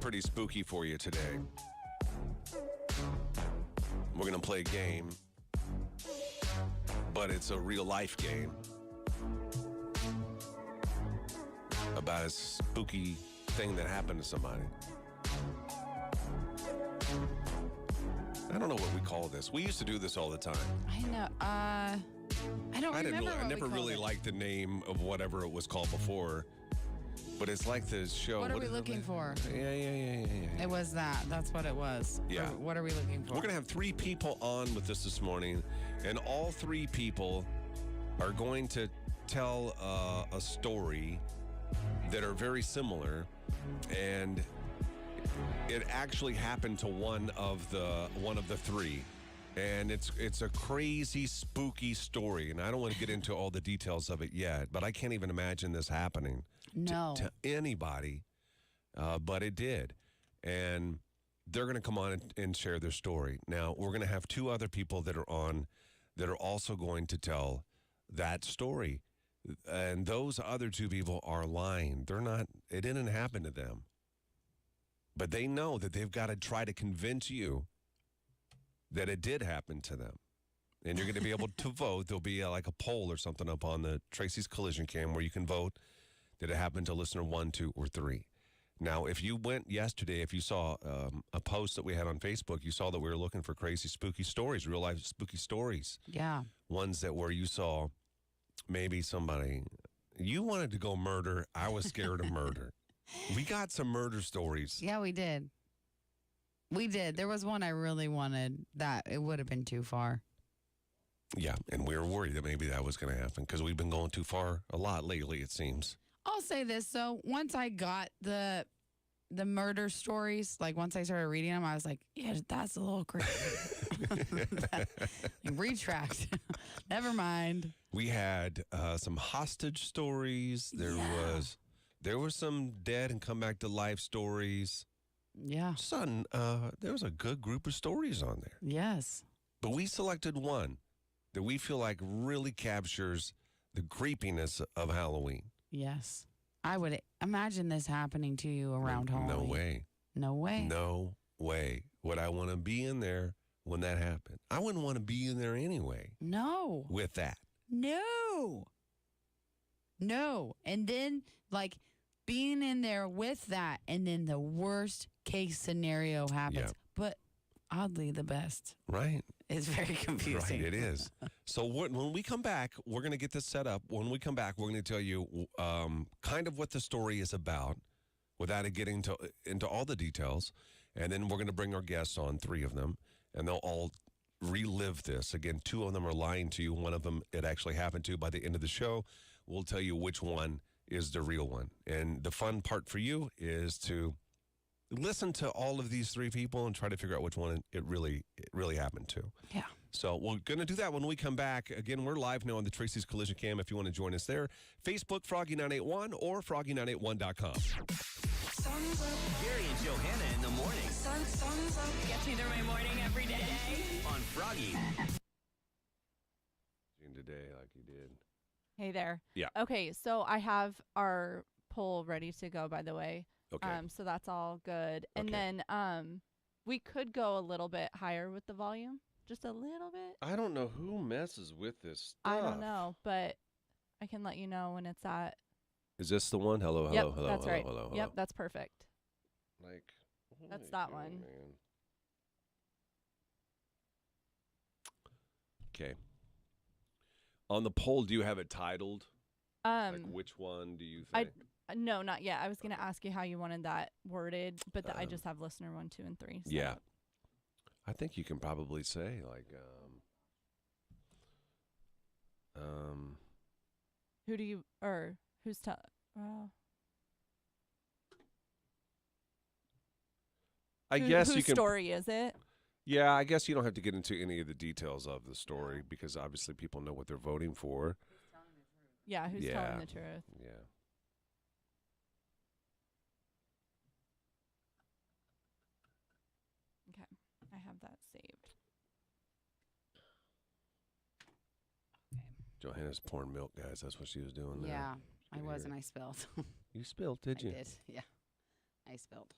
pretty spooky for you today. We're going to play a game, but it's a real life game about a spooky thing that happened to somebody. I don't know what we call this. We used to do this all the time. I know. I don't remember. I never really liked the name of whatever it was called before. But it's like the show. What are we looking for? Yeah. It was that. That's what it was. Yeah. What are we looking for? We're going to have 3 people on with us this morning, and all 3 people are going to tell a story that are very similar, and it actually happened to one of the 3. And it's a crazy, spooky story, and I don't want to get into all the details of it yet, but I can't even imagine this happening to anybody, but it did. And they're going to come on and share their story. Now, we're going to have 2 other people that are on that are also going to tell that story, and those other 2 people are lying. It didn't happen to them, but they know that they've got to try to convince you that it did happen to them. And you're going to be able to vote. There'll be like a poll or something up on the Tracy's Collision Cam where you can vote that it happened to listener 1, 2, or 3. Now, if you went yesterday, if you saw a post that we had on Facebook, you saw that we were looking for crazy, spooky stories, real life spooky stories. Yeah. Ones that where you saw maybe somebody, you wanted to go murder. I was scared of murder. We got some murder stories. Yeah, we did. We did. There was one I really wanted that it would have been too far. Yeah, and we were worried that maybe that was going to happen because we've been going too far a lot lately, it seems. I'll say this, so once I got the murder stories, once I started reading them, I was like, yeah, that's a little crazy. Retract. Never mind. We had some hostage stories. There were some dead and come back to life stories. Yeah. Son, there was a good group of stories on there. Yes. But we selected one that we feel like really captures the creepiness of Halloween. Yes. I would imagine this happening to you around Halloween. No way. No way? No way would I want to be in there when that happened. I wouldn't want to be in there anyway. No. With that. No. And then, being in there with that, and then the worst case scenario happens. Yeah. But oddly, the best. Right. It's very confusing. Right, it is. So when we come back, we're going to get this set up. When we come back, we're going to tell you kind of what the story is about without it getting into all the details. And then we're going to bring our guests on, 3 of them, and they'll all relive this. Again, 2 of them are lying to you. One of them it actually happened to. By the end of the show, we'll tell you which one is the real one. And the fun part for you is to listen to all of these 3 people and try to figure out which one it really happened to. Yeah. So we're going to do that when we come back. Again, we're live now on the Tracy's Collision Cam if you want to join us there. Facebook, Froggy981 or Froggy981.com. Sun's up. Gary and Johanna in the morning Sun's up. Gets me through my morning every day. on Froggy. Today, like you did. Hey there. Yeah. Okay, so I have our poll ready to go, by the way. Okay. So that's all good. And Okay. then we could go a little bit higher with the volume. Just a little bit. I don't know who messes with this stuff. I don't know, but I can let you know when it's at. Is this the one? Hello, Yep, hello, that's hello, right. hello, hello. Yep, that's perfect. Like, what That's are you that doing, one. Man? Okay. On the poll, do you have it titled? Like, which one do you think? No, not yet. I was going to ask you how you wanted that worded, but I just have listener 1, 2, and 3. So. Yeah. I think you can probably say, Who do you, or who's, I guess you whose can. story is it? Yeah, I guess you don't have to get into any of the details of the story because obviously people know what they're voting for. Yeah, who's telling the truth? Yeah. Okay, I have that saved. Johanna's pouring milk, guys. That's what she was doing there. Yeah, I was, and I spilled. You spilled, did you? I did, yeah. I spilled.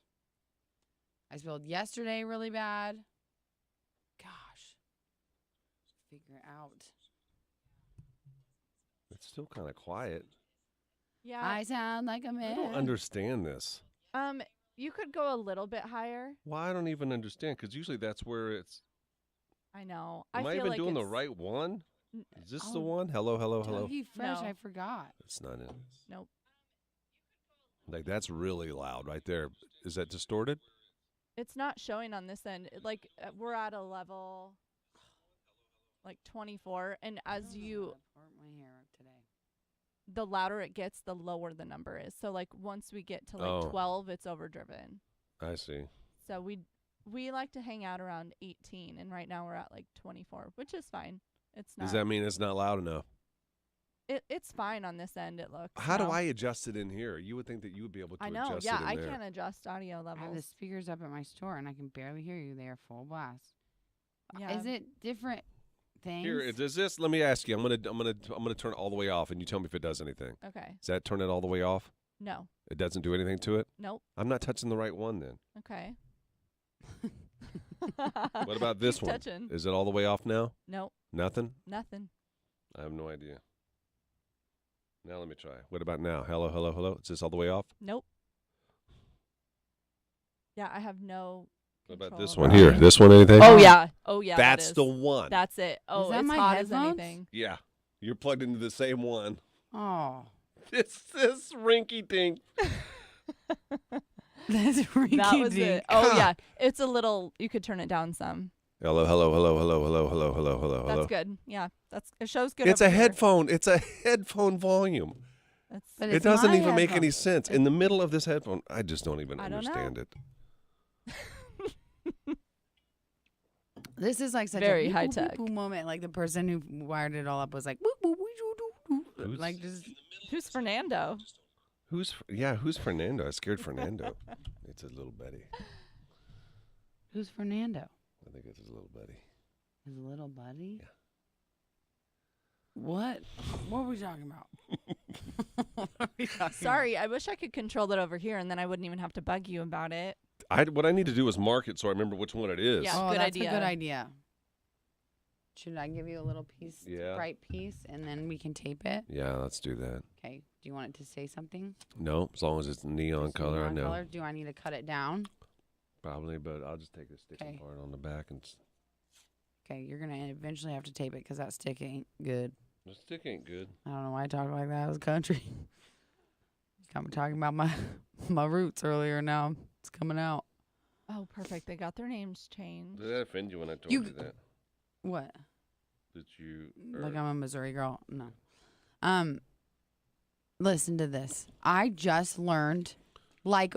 I spilled yesterday really bad. Gosh. Figure it out. It's still kind of quiet. Yeah. I sound like a man. I don't understand this. You could go a little bit higher. Well, I don't even understand because usually that's where it's. I know. Am I feel even like doing the it's- right one? Is this the Oh, one? Hello, hello, hello. Dougie Fresh, No. I forgot. It's not it. Nope. Like that's really loud right there. Is that distorted? It's not showing on this end. We're at a level like 24, and as you Part my hair up today. the louder it gets, the lower the number is. So like once we get to like Oh. 12, it's overdriven. I see. So we like to hang out around 18, and right now we're at like 24, which is fine. It's not. Does that mean it's not loud enough? It's fine on this end. It looks. How do no. I adjust it in here? You would think that you would be able to I know. adjust Yeah, it in I there. can't adjust audio I have the levels. speakers up at my store, and I can barely hear you. They are full blast. Yeah. Is it different things? Here, does this? Let me ask you. I'm gonna turn it all the way off, and you tell me if it does anything. Okay. Does that turn it all the way off? No. It doesn't do anything to it. Nope. I'm not touching the right one then. Okay. What about this Keep one? touching. Is it all the way off now? Nope. Nothing. Nothing. I have no idea. Now let me try. What about now? Hello, hello, hello. Is this all the way off? Nope. Yeah, I have no. What about control this over one it. here? This one, anything? Oh yeah. Oh yeah. That's that the is. one. That's it. Oh, that it's my hot as headphones? anything. Yeah. You're plugged into the same one. Oh. It's this rinky dink. That's rinky That was dink. it. Oh God. yeah. It's a little. You could turn it down some. Hello, hello, hello, hello, hello, hello, hello, hello, hello. That's good. Yeah. It shows good. It's over a here. headphone. It's a headphone volume. That's But It it's doesn't my even make any headphones. sense. In the middle of this headphone, I just don't even I don't know. understand it. This is like such Very a beep, high boop, tech. beep, boop moment. Like the person who wired it all up was like, boop, boop, boop, boop, boop. Who's- Like just Who's Fernando? Who's Fernando? I scared Fernando. It's his little buddy. who's Fernando? I think it's his little buddy. His little buddy. Yeah. What? What are we talking about? What are we talking Sorry, I wish I could control it over here, and then I wouldn't even have to bug you about it. What I need to do is mark it so I remember which one it is. Yeah. about? Oh, good that's idea. a good idea. Should I give you a little piece, Yeah. bright piece, and then we can tape it? Yeah, let's do that. Okay. Do you want it to say something? No, as long as it's neon Just color, neon I know. color? Do I need to cut it down? Probably, but I'll just take the sticky Okay. part on the back and Okay, you're gonna eventually have to tape it because that stick ain't good. the stick ain't good. I don't know why I talk like that. I was country. I'm talking about my my roots earlier. Now it's coming out. Oh, perfect. They got their names changed. Did that offend you when I told You- you that? What? That you Like I'm a Missouri girl? No. Listen to this. I just learned, like,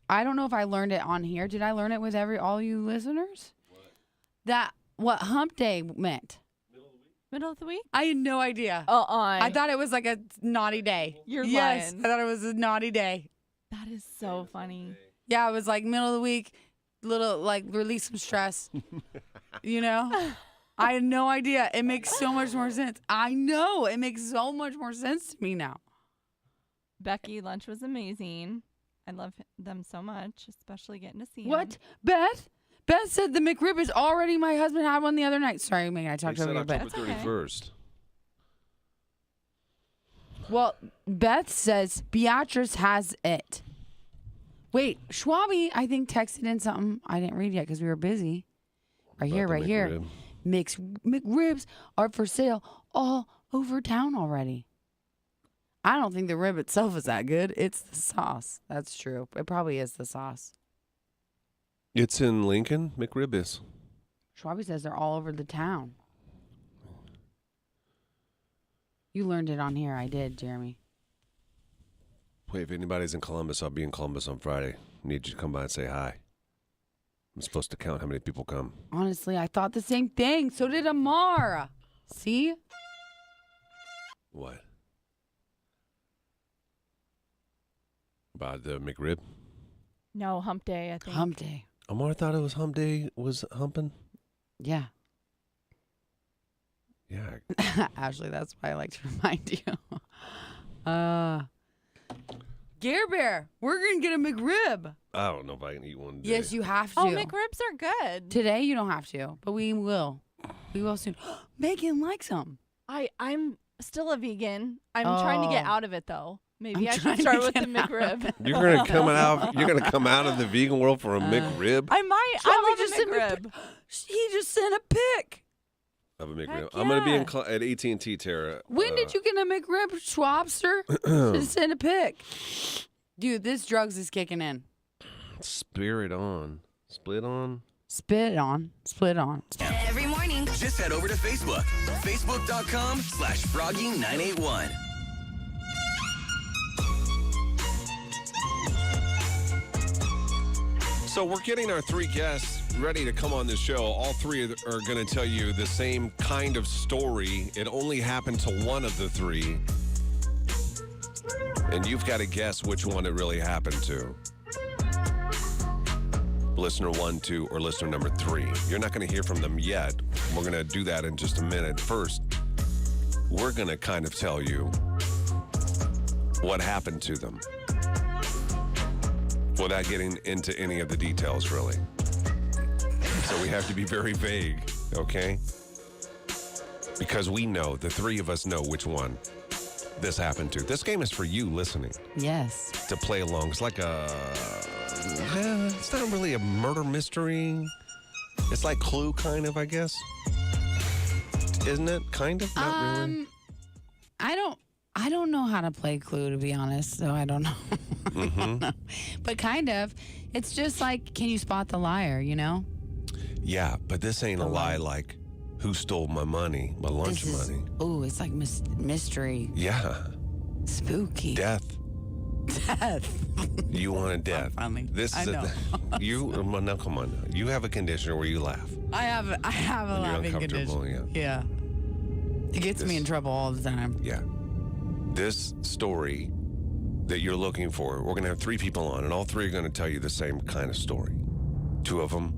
I don't know if I learned it on here. Did I learn it with all you listeners? What hump day meant. Middle of the week? I had no idea. Oh, I thought it was like a naughty day. You're yes, lying. I thought it was a naughty day. That is so funny. Yeah, it was like middle of the week, little like release some stress. You know? I had no idea. It makes so much more sense. I know. It makes so much more sense to me now. Becky, lunch was amazing. I love them so much, especially getting to see What? them. Beth? Beth said the McRib is already my husband had one the other night. Sorry, Megan, I They talked said over you, but October That's okay. 31st. well, Beth says Beatrice has it. Wait, Schwabi, I think texted in something I didn't read yet because we were busy. Right here, About the right here. McRib. McRibs are for sale all over town already. I don't think the rib itself is that good. It's the sauce. That's true. It probably is the sauce. It's in Lincoln. McRib is. Schwabi says they're all over the town. You learned it on here. I did, Jeremy. Wait, if anybody's in Columbus, I'll be in Columbus on Friday. Need you to come by and say hi. I'm supposed to count how many people come. Honestly, I thought the same thing. So did Amara. See? What? About the McRib? No, hump day, I think. Hump day. Amar thought it was hump day was humping. Yeah. Yeah. Ashley, that's why I like to remind you. Gare Bear, we're going to get a McRib. I don't know if I can eat one today. Yes, you have to. Oh, McRibs are good. Today you don't have to, but we will. We will soon. Megan likes them. I'm still a vegan. I'm trying to get out of it though. Maybe I trying should to start with get the McRib. You're gonna come out of the vegan world for a McRib. I might. Mommy I love just a sent me a McRib. He just sent a pic. Of a McRib. Heck I'm gonna be yeah. at AT&T, Tara. When did you get a McRib, Schwabster? Just send a pic. Dude, this drugs is kicking in. Spirit on, split on. Spit on, split on. Every morning. Just head over to Facebook. Facebook.com/Froggy981. So we're getting our three guests ready to come on the show. All three are going to tell you the same kind of story. It only happened to one of the three. And you've got to guess which one it really happened to. Listener 1, 2, or listener number 3. You're not going to hear from them yet. We're going to do that in just a minute. First, we're going to kind of tell you what happened to them without getting into any of the details, really. So we have to be very vague, okay? Because we know, the three of us know which one this happened to. This game is for you listening Yes. to play along. It's like it's not really a murder mystery. It's like Clue, kind of, I guess. Isn't it? Kind of? Not really. I don't know how to play Clue, to be honest, so I don't know. I don't know. But kind of. It's just like, can you spot the liar, you know? Yeah, but this ain't a lie like, who stole my money, my lunch money? Oh, it's like mystery. Yeah. Spooky. Death. Death. You wanted death. Funny. This I is know. well, now come on. You have a condition where you laugh. I have a When you're laughing uncomfortable, condition. Yeah. It gets me in trouble all the time. Yeah. This story that you're looking for, we're going to have three people on, and all three are going to tell you the same kind of story. Two of them,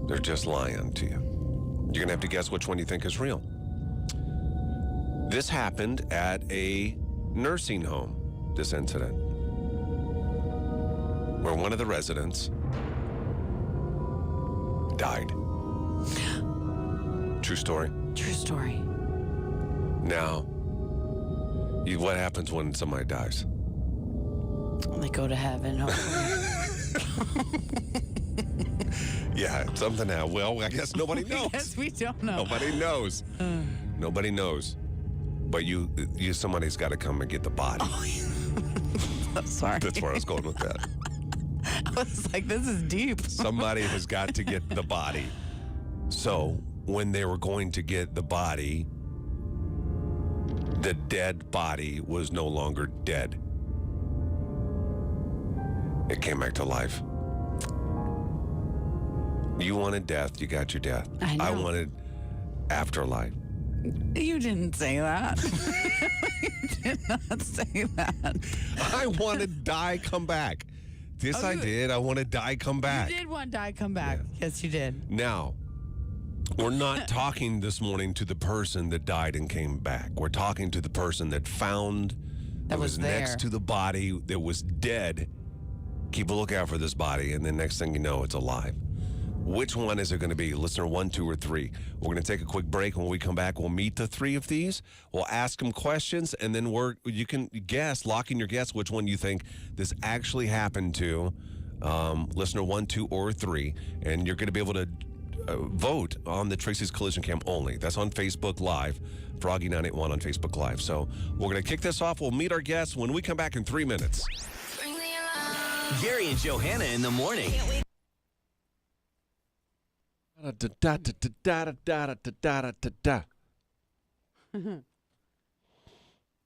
they're just lying to you. You're going to have to guess which one you think is real. This happened at a nursing home, this incident, where one of the residents died. True story? True story. Now, what happens when somebody dies? They go to heaven, hopefully. Yeah, something now. Well, I guess nobody knows. Yes, we don't know. Nobody knows. Nobody knows. But somebody's got to come and get the body. Sorry. That's where I was going with that. I was like, this is deep. Somebody has got to get the body. So when they were going to get the body, the dead body was no longer dead. It came back to life. You wanted death, you got your death. I know. I wanted afterlife. You didn't say that. You did not say that. I wanted die, come back. This I did. I wanted die, come back. You did want die, come back. Yes, you did. Now, we're not talking this morning to the person that died and came back. We're talking to the person that found that was next to the body that was dead. Keep a lookout for this body, and then next thing you know, it's alive. Which one is it going to be? Listener 1, 2, or 3? We're going to take a quick break. When we come back, we'll meet the three of these. We'll ask them questions, and then you can guess, lock in your guess, which one you think this actually happened to. Listener 1, 2, or 3. And you're going to be able to vote on the Tracy's Collision Cam only. That's on Facebook Live. Froggy981 on Facebook Live. So we're going to kick this off. We'll meet our guests when we come back in 3 minutes. Bring the alarm. Gary and Johanna in the morning.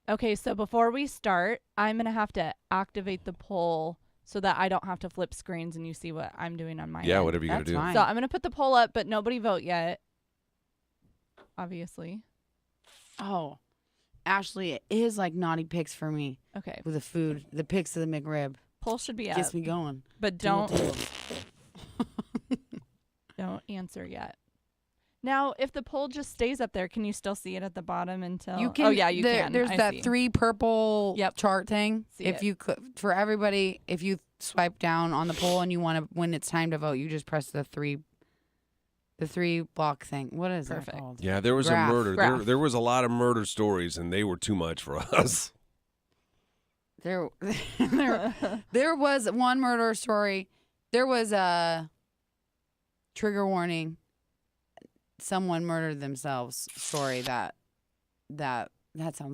Okay, so before we start, I'm going to have to activate the poll so that I don't have to flip screens and you see what I'm doing on my Yeah, end. whatever you got to That's do. fine. So I'm going to put the poll up, but nobody vote yet. Obviously. Oh, Ashley, it is like naughty picks for me Okay. with the food. The picks of the McRib. Poll should be up, Gets me going. but Dual don't tables. don't answer yet. Now, if the pole just stays up there, can you still see it at the bottom until? You can. Oh yeah, you can. There's I that see. 3 purple Yep. chart thing. See If it. you for everybody, if you swipe down on the poll and you want to, when it's time to vote, you just press the 3 block thing. What is Perfect. that called? Yeah, there was Graph. a murder. Graph. There was a lot of murder stories, and they were too much for us. There was one murder story. There was a trigger warning. Someone murdered themselves story that sounds I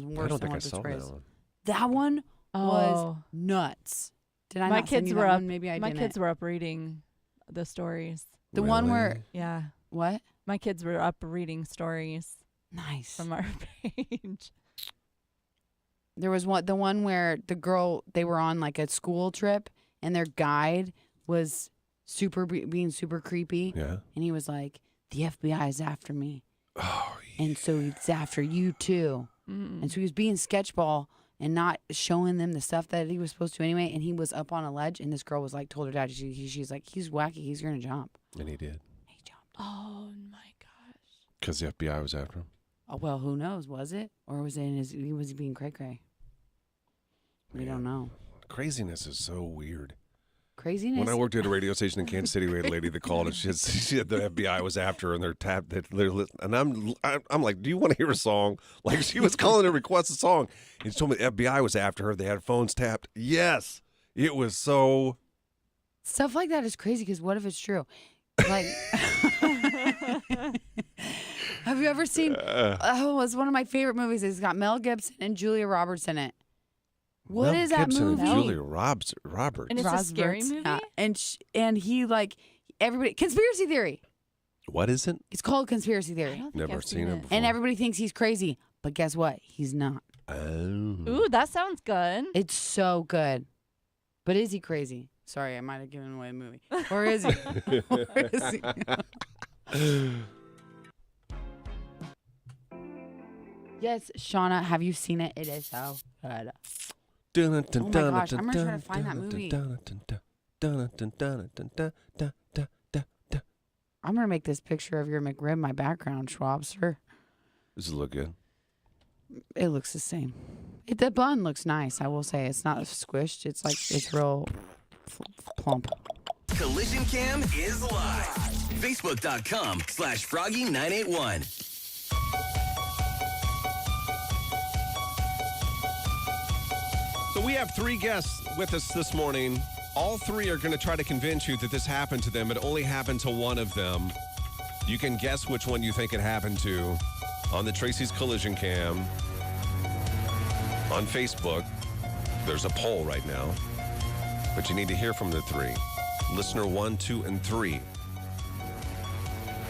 worse don't than think I what the saw story that is. one. That one was Oh. nuts. Did I My not send kids you were that up. one? Maybe I My didn't. kids were up reading the stories. The one where Yeah, what? my kids were up reading stories Nice. from our page. There was the one where they were on like a school trip and their guide was being super creepy, Yeah. and he was like, "The FBI is after me, Oh, and so it's after you too." Mm. And so he was being sketchball and not showing them the stuff that he was supposed to anyway. And he was up on a ledge, and this girl was like, told her dad, she's like, "He's wacky. He's gonna jump." and he did. He jumped. Oh my gosh. Because the FBI was after him. Oh, well, who knows? Was it, or was it was he being cray cray? We don't know. Craziness is so weird. Craziness. When I worked at a radio station in Kansas City, we had a lady that called and she said the FBI was after her and and I'm like, do you want to hear a song? Like she was calling to request a song, and she told me the FBI was after her. They had phones tapped. Yes, it was so. Stuff like that is crazy because what if it's true? Like, have you ever seen? It's one of my favorite movies. It's got Mel Gibson and Julia Roberts in it. What Mel is that Gibson movie? And Julia Roberts. And it's a scary Roberts, movie? yeah. And he like everybody conspiracy theory. What is it? It's called conspiracy I theory, don't think Never I've seen it before. and everybody thinks he's crazy. But guess what? He's not. Oh. Ooh, that sounds good. It's so good. But is he crazy? Sorry, I might have given away the movie. Or is he? Or is he? Yes, Shauna, have you seen it? It is so good. Oh my gosh, I'm gonna try to find that movie. I'm gonna make this picture of your McRib my background, Schwabster. Does it look good? It looks the same. The bun looks nice. I will say it's not squished. It's like it's real plump. Collision Cam is live. Facebook.com/Froggy981. So we have 3 guests with us this morning. All 3 are going to try to convince you that this happened to them. It only happened to one of them. You can guess which one you think it happened to on the Tracy's Collision Cam. On Facebook, there's a poll right now, but you need to hear from the 3. Listener 1, 2, and 3.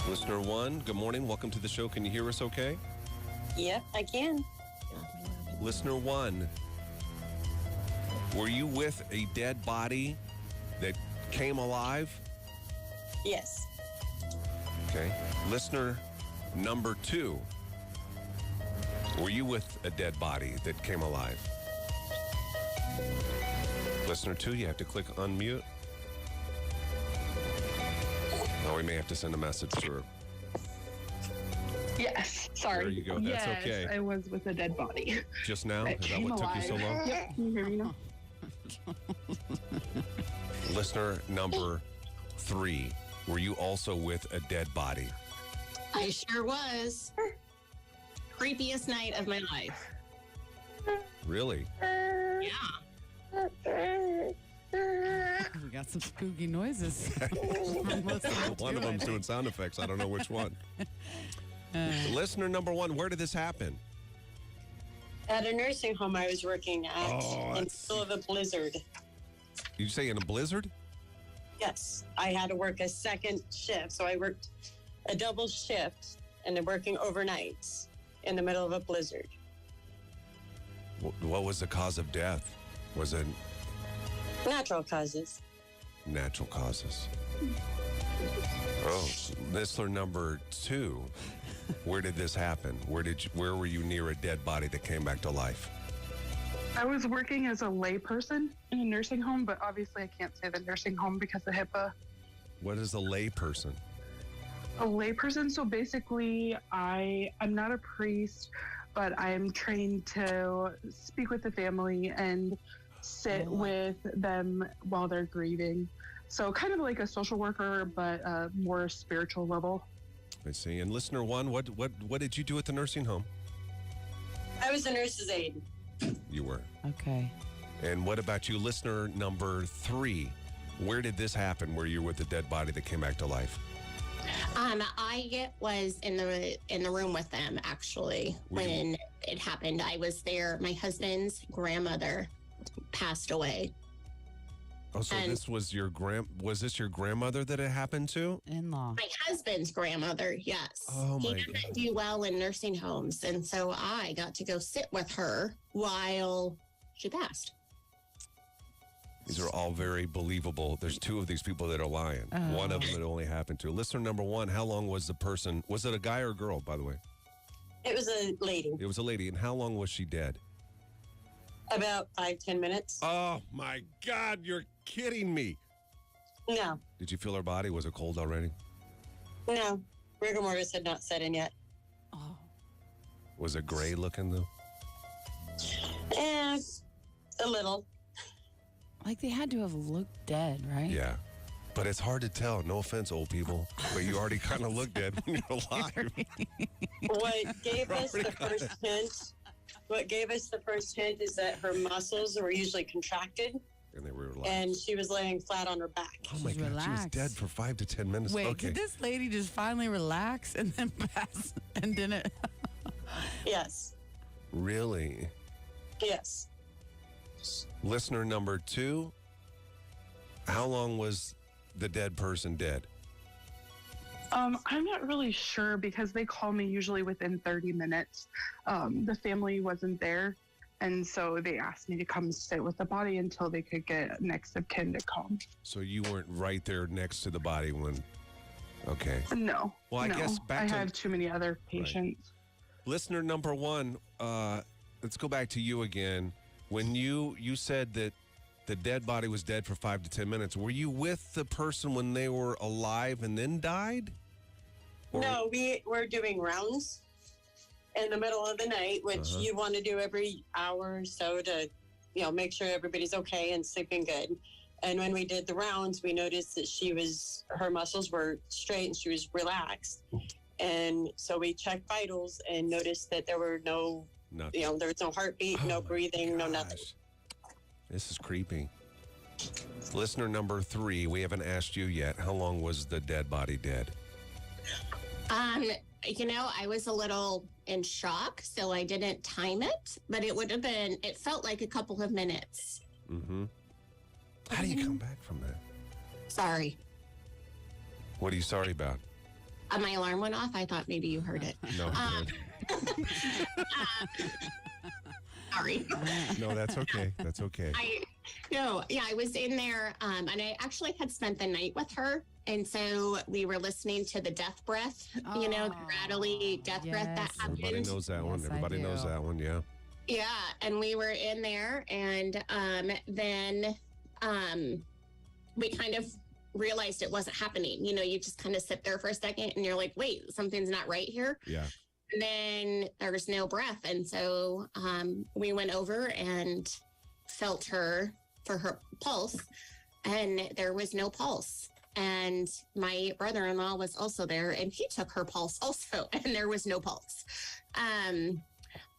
Listener 1, good morning. Welcome to the show. Can you hear us okay? Yep, I can. Listener 1, were you with a dead body that came alive? Yes. Okay. Listener number 2, were you with a dead body that came alive? Listener 2, you have to click unmute. Now we may have to send a message to her. Yes, sorry. There you go. That's yes, okay. I was with a dead body. Just now? That Is that came what took you so alive. long? Yep, can you hear me now? Listener number 3, were you also with a dead body? I sure was. Creepiest night of my life. Really? Yeah. We got some spooky noises. One of them's doing sound effects. I don't know which one. Listener number 1, where did this happen? At a nursing home I was working at Oh, in the that's- middle of a blizzard. Did you say in a blizzard? Yes, I had to work a second shift, so I worked a double shift and then working overnights in the middle of a blizzard. What was the cause of death? Was it Natural causes. natural causes? Oh, listener number 2, where did this happen? Where were you near a dead body that came back to life? I was working as a layperson in a nursing home, but obviously I can't say the nursing home because of HIPAA. What is a lay person? A layperson. So basically, I'm not a priest, but I'm trained to speak with the family and sit with them while they're grieving. So kind of like a social worker, but more spiritual level. I see. And listener one, what did you do at the nursing home? I was a nurse's aide. You were. Okay. And what about you, listener number 3? Where did this happen? Where you were with the dead body that came back to life? I was in the room with them actually when it happened. I was there. My husband's grandmother passed away. Oh, so this was was this your grandmother that it happened to? In-law. My husband's grandmother, yes. Oh, my He doesn't do well in nursing homes, and so I got to go sit with her while she passed. These are all very believable. There's 2 of these people that are lying. One of them it only happened to. Listener number 1, how long was the person? Was it a guy or a girl, by the way? It was a lady. It was a lady. And how long was she dead? About 5-10 minutes. Oh, my God. You're kidding me. No, Did you feel her body? Was it cold already? no. Rigor mortis had not set in yet. Oh. Was it gray looking, though? A little. Like they had to have looked dead, right? Yeah. But it's hard to tell. No offense, old people. But you already kind of look dead when you're alive. What gave us the first hint? What gave us the first hint is that her muscles were usually contracted, And they were relaxed. and she was laying flat on her back. Oh, my She's God. She was relaxed. dead for 5 to 10 minutes. Wait, Okay. did this lady just finally relax and then pass and didn't? Yes, Really? yes. Listener number 2, how long was the dead person dead? I'm not really sure because they call me usually within 30 minutes. The family wasn't there, and so they asked me to come sit with the body until they could get next of kin to come. So you weren't right there next to the body when... Okay. No. Well, I no. guess back I to- have too many other patients. Listener number 1, let's go back to you again. When you said that the dead body was dead for 5 to 10 minutes, were you with the person when they were alive and then died? Or- No, we were doing rounds in the middle of the night, which you want to do every hour or so to, make sure everybody's okay and sleeping good. And when we did the rounds, we noticed that her muscles were straight and she was relaxed. And so we checked vitals and noticed that there were no, Nothing. there was no heartbeat, Oh, no my breathing, no nothing. gosh. This is creepy. Listener number 3, we haven't asked you yet. How long was the dead body dead? I was a little in shock, so I didn't time it, but it felt like a couple of minutes. Mm-hmm. How do you come back from that? Sorry. What are you sorry about? My alarm went off. I thought maybe you heard it. No, Sorry. no, that's okay. That's okay. I was in there, and I actually had spent the night with her. And so we were listening to the death breath, the rattly death breath that yes. happened. Everybody knows that one. Yes, I Everybody knows do. that one, yeah. Yeah, and we were in there, and then we kind of realized it wasn't happening. You just kind of sit there for a second, and you're like, wait, something's not right here. Yeah. And then there was no breath, and so we went over and felt her for her pulse, and there was no pulse. And my brother-in-law was also there, and he took her pulse also, and there was no pulse.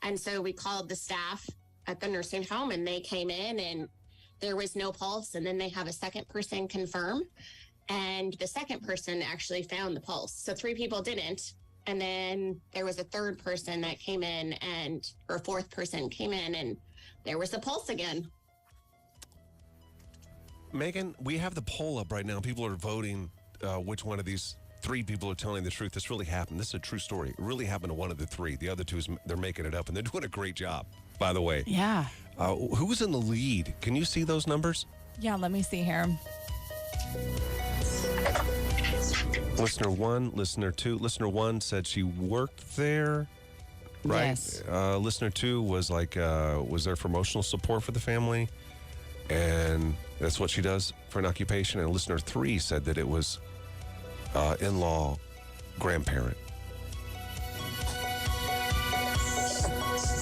And so we called the staff at the nursing home, and they came in, and there was no pulse. And then they have a second person confirm, and the second person actually found the pulse. So 3 people didn't. And then there was a third person that came in, or fourth person came in, and there was a pulse again. Megan, we have the poll up right now. People are voting which one of these 3 people are telling the truth. This really happened. This is a true story. It really happened to one of the 3. The other 2, they're making it up, and they're doing a great job, by the way. Yeah. Who was in the lead? Can you see those numbers? Yeah, let me see here. Listener 1, listener 2. Listener 1 said she worked there, right? Yes. Listener 2 was was there for emotional support for the family, and that's what she does for an occupation. And listener 3 said that it was in-law grandparent?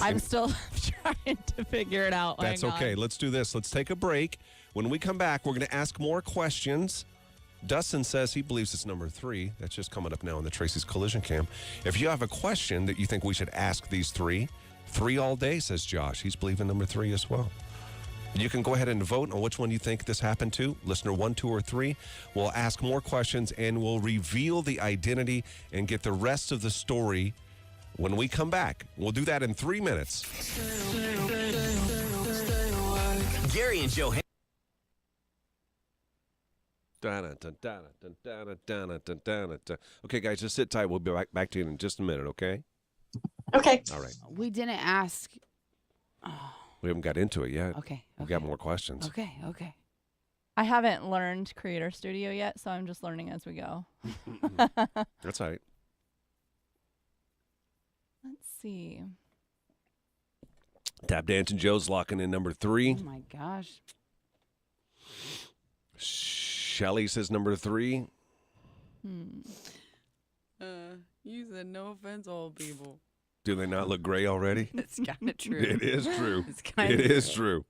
I'm still trying to figure it out. That's Hang okay. on. Let's do this. Let's take a break. When we come back, we're going to ask more questions. Dustin says he believes it's number 3. That's just coming up now in the Tracy's Collision Cam. If you have a question that you think we should ask these 3 all day, says Josh. He's believing number 3 as well. You can go ahead and vote on which one you think this happened to. Listener 1, 2, or 3. We'll ask more questions and we'll reveal the identity and get the rest of the story when we come back. We'll do that in 3 minutes. Gary and Johanna. Okay, guys, just sit tight. We'll be back to you in just a minute, okay? Okay. All right. We didn't ask. We haven't got into it yet. Okay. We've got more questions. Okay. I haven't learned Creator Studio yet, so I'm just learning as we go. That's all right. Let's see. Tap Dancing Joe's locking in number 3. Oh my gosh. Shelly says number 3. You said no offense, old people. Do they not look gray already? It's kind of true. It is true. It's kind It of is true.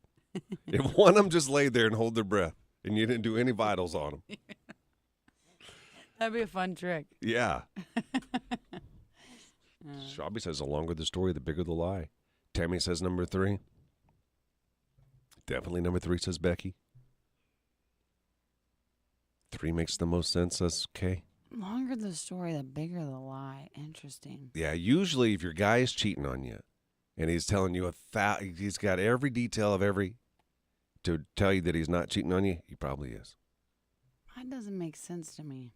If one of them just laid there and hold their breath and you didn't do any vitals on them. That'd be a fun trick. Yeah. Shabby says the longer the story, the bigger the lie. Tammy says number 3. Definitely number 3, says Becky. 3 makes the most sense, says Kay. Longer the story, the bigger the lie. Interesting. Yeah, usually if your guy is cheating on you and he's telling you he's got every detail of to tell you that he's not cheating on you, he probably is. That doesn't make sense to me.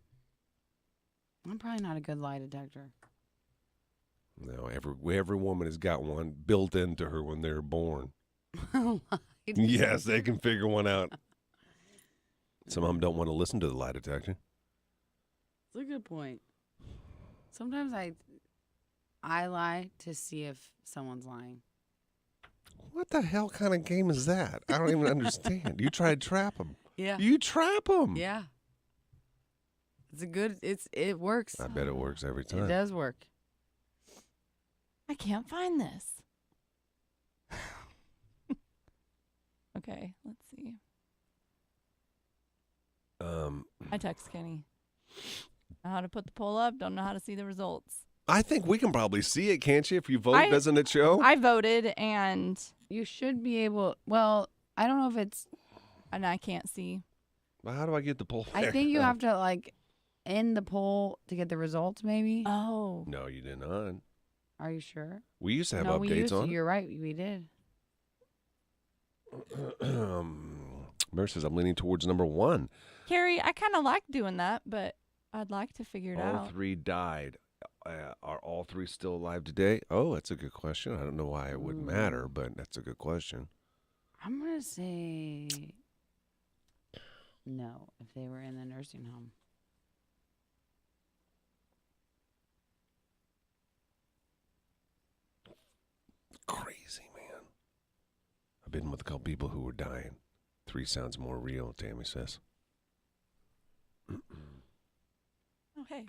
I'm probably not a good lie detector. No, every woman has got one built into her when they're born. Yes, they can figure one out. Some of them don't want to listen to the lie detector. That's a good point. Sometimes I lie to see if someone's lying. What the hell kind of game is that? I don't even understand. You try to trap them. Yeah. You trap them. Yeah. It works. I bet it works every time. It does work. I can't find this. Okay, let's see. I text Kenny. Know how to put the poll up, don't know how to see the results. I think we can probably see it, can't you? If you vote, doesn't it show? I voted and You should be able. Well, I don't know if it's. and I can't see. Well, how do I get the poll? I think you have to end the poll to get the results. Maybe. Oh. No, you did not. Are you sure? We used to have no, we updates used to. on. You're right. We did. Mary says I'm leaning towards number 1. Carrie, I kind of like doing that, but I'd like to figure it All out. 3 died. Are all 3 still alive today? Oh, that's a good question. I don't know why it would matter, but that's a good question. I'm gonna say no if they were in the nursing home. Crazy, man. I've been with a couple people who were dying. 3 sounds more real, Tammy says. Okay.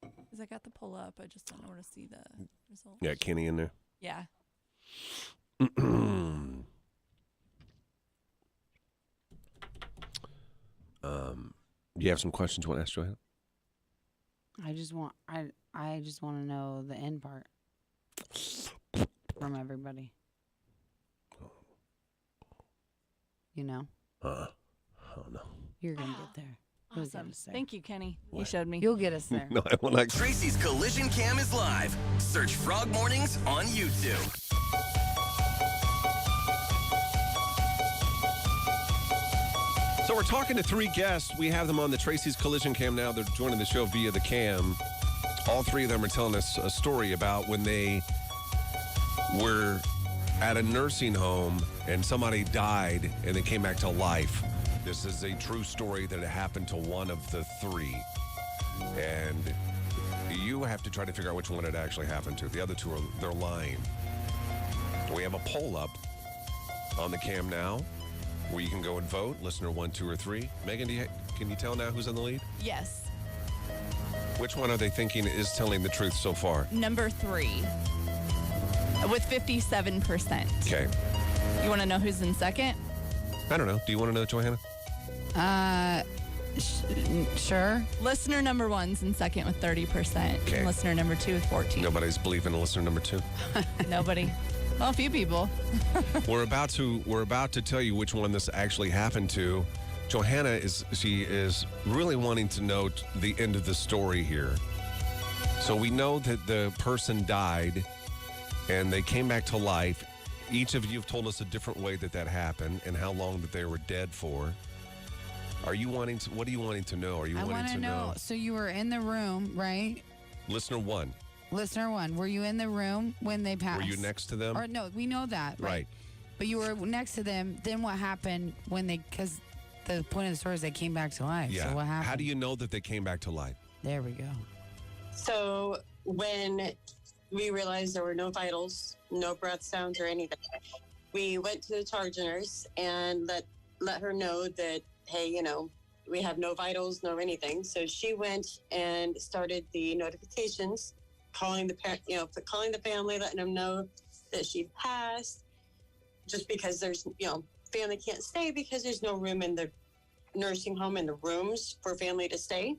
Because I got the poll up, I just don't know where to see the results. Yeah, Kenny in there. Yeah. You have some questions you want to ask Johanna? I just want to know the end part from everybody. You know? Oh, no. You're gonna get there. You'll get Awesome. us there. Thank you, Kenny. You What? showed me. You'll get us there. No, I want to. Tracy's Collision Cam is live. Search Frog Mornings on YouTube. So we're talking to 3 guests. We have them on the Tracy's Collision Cam now. They're joining the show via the cam. All 3 of them are telling us a story about when they were at a nursing home and somebody died and they came back to life. This is a true story that happened to one of the 3. And you have to try to figure out which one it actually happened to. The other 2 they're lying. We have a poll up on the cam now. where you can go and vote. Listener 1, 2, or 3. Megan, can you tell now who's in the lead? Yes. Which one are they thinking is telling the truth so far? Number 3 with 57%. Okay. You want to know who's in second? I don't know. Do you want to know, Johanna? Sure. Listener number 1's in second with 30%. Okay. And listener number 2 with 14. Nobody's believing in listener number 2. Nobody. Well, a few people. We're about to tell you which one this actually happened to. Johanna is really wanting to know the end of the story here. So we know that the person died and they came back to life. Each of you have told us a different way that happened and how long that they were dead for. What are you wanting to know? I want to know. So you were in the room, right? Listener 1. Listener 1, were you in the room when they passed? Were you next to them? Or no, we know that, right? But you were next to them. Then what happened because the point of the story is they came back to life. Yeah. So what happened? How do you know that they came back to life? There we go. So when we realized there were no vitals, no breath sounds or anything, we went to the charge nurse and let her know that, hey, we have no vitals, no anything. So she went and started the notifications, calling the family, letting them know that she passed, just because there's, family can't stay because there's no room in the nursing home in the rooms for family to stay.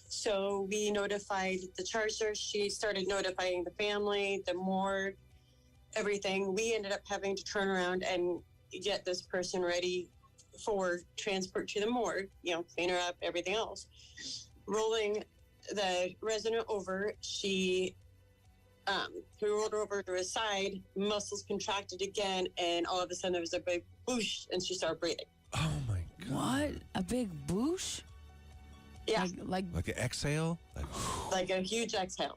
So we notified the charge nurse. She started notifying the family, the morgue, everything. We ended up having to turn around and get this person ready for transport to the morgue, clean her up, everything else. Rolling the resident over, we rolled her over to her side, muscles contracted again, and all of a sudden there was a big whoosh, and she started breathing. Oh my God. What? A big boosh? Yeah. Like an exhale? Like a huge exhale.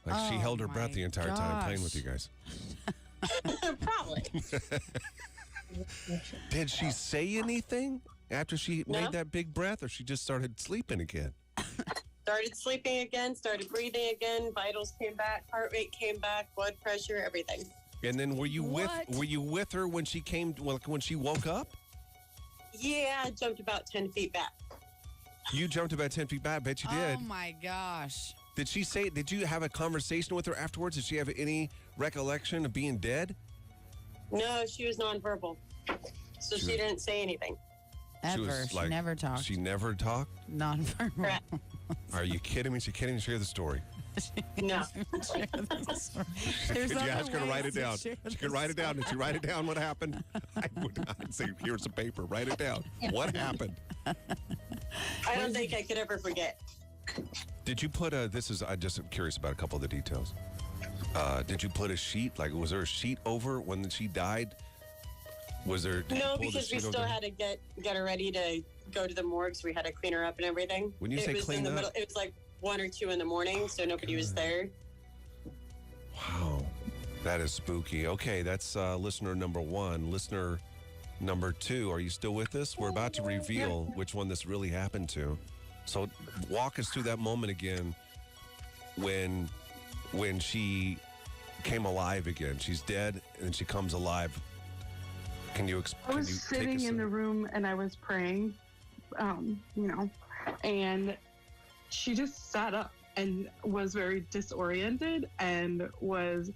Like she Oh held her my breath the entire time playing with gosh. you guys. Probably. Did she say anything after she No. made that big breath, or she just started sleeping again? Started sleeping again, started breathing again, vitals came back, heart rate came back, blood pressure, everything. And then were you What? with her when she when she woke up? Yeah, I jumped about 10 feet back. You jumped about 10 feet back. Bet you did. Oh my gosh. Did you have a conversation with her afterwards? Did she have any recollection of being dead? No, she was nonverbal. So she didn't say anything. Ever. She never talked. She never talked? Non-verbal. Correct. Are you kidding me? She can't even share the story. No. There's Could you other ask her to ways write it down? share She the could write it down. Did she write it down what happened? I'd say, here's a paper. Write it down. What happened? I don't think I could ever forget. Did you put I'm just curious about a couple of the details. Did you put a sheet? Like, was there a sheet over when she died? Was there? did you No, pull the because we sheet still over? had to get her ready to go to the morgue, so we had to clean her up and everything. When you it say was clean in the up- middle, it was like 1 or 2 in the morning, so nobody was there. Wow, that is spooky. Okay, that's listener number 1. Listener number 2, are you still with us? We're about to reveal which one this really happened to. So walk us through that moment again when she came alive again. She's dead and she comes alive. Can you I explain? was sitting in the room and I was praying, and she just sat up and was very disoriented and was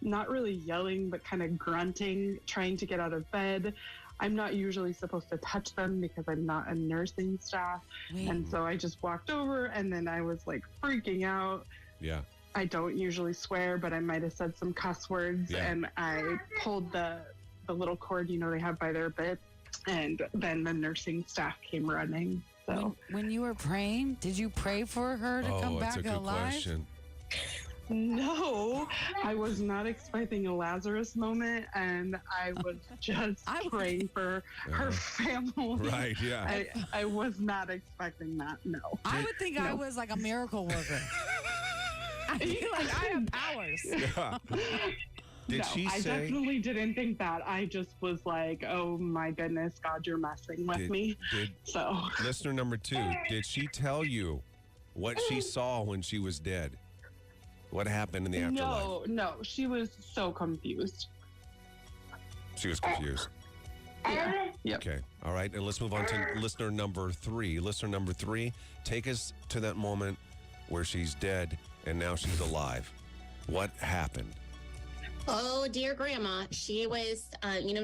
not really yelling, but kind of grunting, trying to get out of bed. I'm not usually supposed to touch them because I'm not a nursing staff. And so I just walked over and then I was like freaking out. Yeah. I don't usually swear, but I might have said some cuss words. Yeah. And I pulled the little cord, they have by their bit. And then the nursing staff came running. So When you were praying, did you pray for her to come that's back a good alive? question. no, I was not expecting a Lazarus moment. And I was just praying for her family. Right, yeah. I was not expecting that. No. I would think I was like a miracle worker. I feel like I have powers. Yeah. Did No, she I say? definitely didn't think that. I just was like, oh my goodness, God, you're messing with me. So Listener number 2, did she tell you what she saw when she was dead? What happened in the afterlife? no, she was so confused. She was confused. Yep. Okay. All right. And let's move on to listener number 3. Listener number 3, take us to that moment where she's dead and now she's alive. What happened? Oh, dear grandma. She was,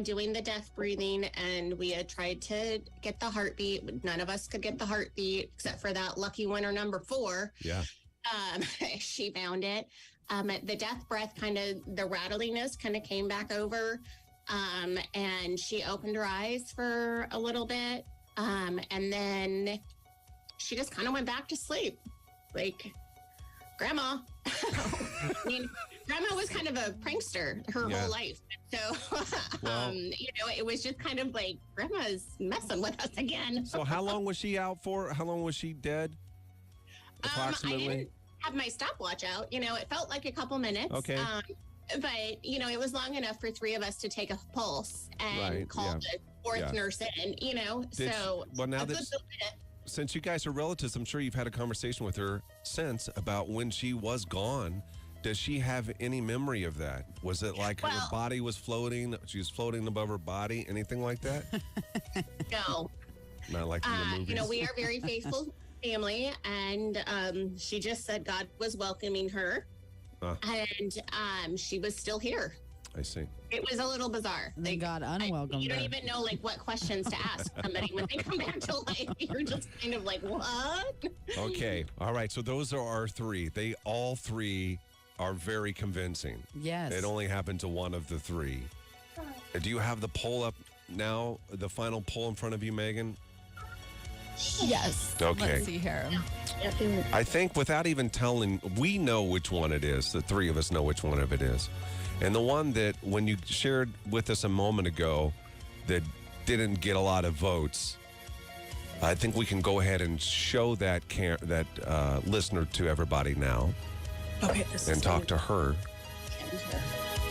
doing the death breathing, and we had tried to get the heartbeat. None of us could get the heartbeat except for that lucky winner number 4. Yeah. She found it. The death breath the rattliness kind of came back over. And she opened her eyes for a little bit. And then she just kind of went back to sleep. Like, Grandma. I mean, Grandma was kind of a prankster her whole life. So, Well- it was just kind of like, Grandma's messing with us again. So how long was she out for? How long was she dead? I Approximately? didn't have my stopwatch out. It felt like a couple minutes. Okay. But, it was long enough for 3 of us to take a pulse and Right, call yeah. the 4th nurse in, Did so. she- well, now a good that- little bit. Since you guys are relatives, I'm sure you've had a conversation with her since about when she was gone. Does she have any memory of that? Was it like her Well- body was floating? She was floating above her body? Anything like that? No. Not like in the movies? We are very faithful family, and she just said God was welcoming her, and she was still here. I see. It was a little bizarre. They got unwelcomed. You don't her. even know what questions to ask somebody when they come back to life. You're just kind of like, what? Okay. All right. So those are our 3. They all 3 are very convincing. Yes. It only happened to one of the 3. Do you have the poll up now? The final poll in front of you, Megan? Yes. Okay. Let's see here. I think without even telling, we know which one it is. The 3 of us know which one of it is. And the one that, when you shared with us a moment ago, that didn't get a lot of votes, I think we can go ahead and show that listener to everybody now. Okay, and talk to her.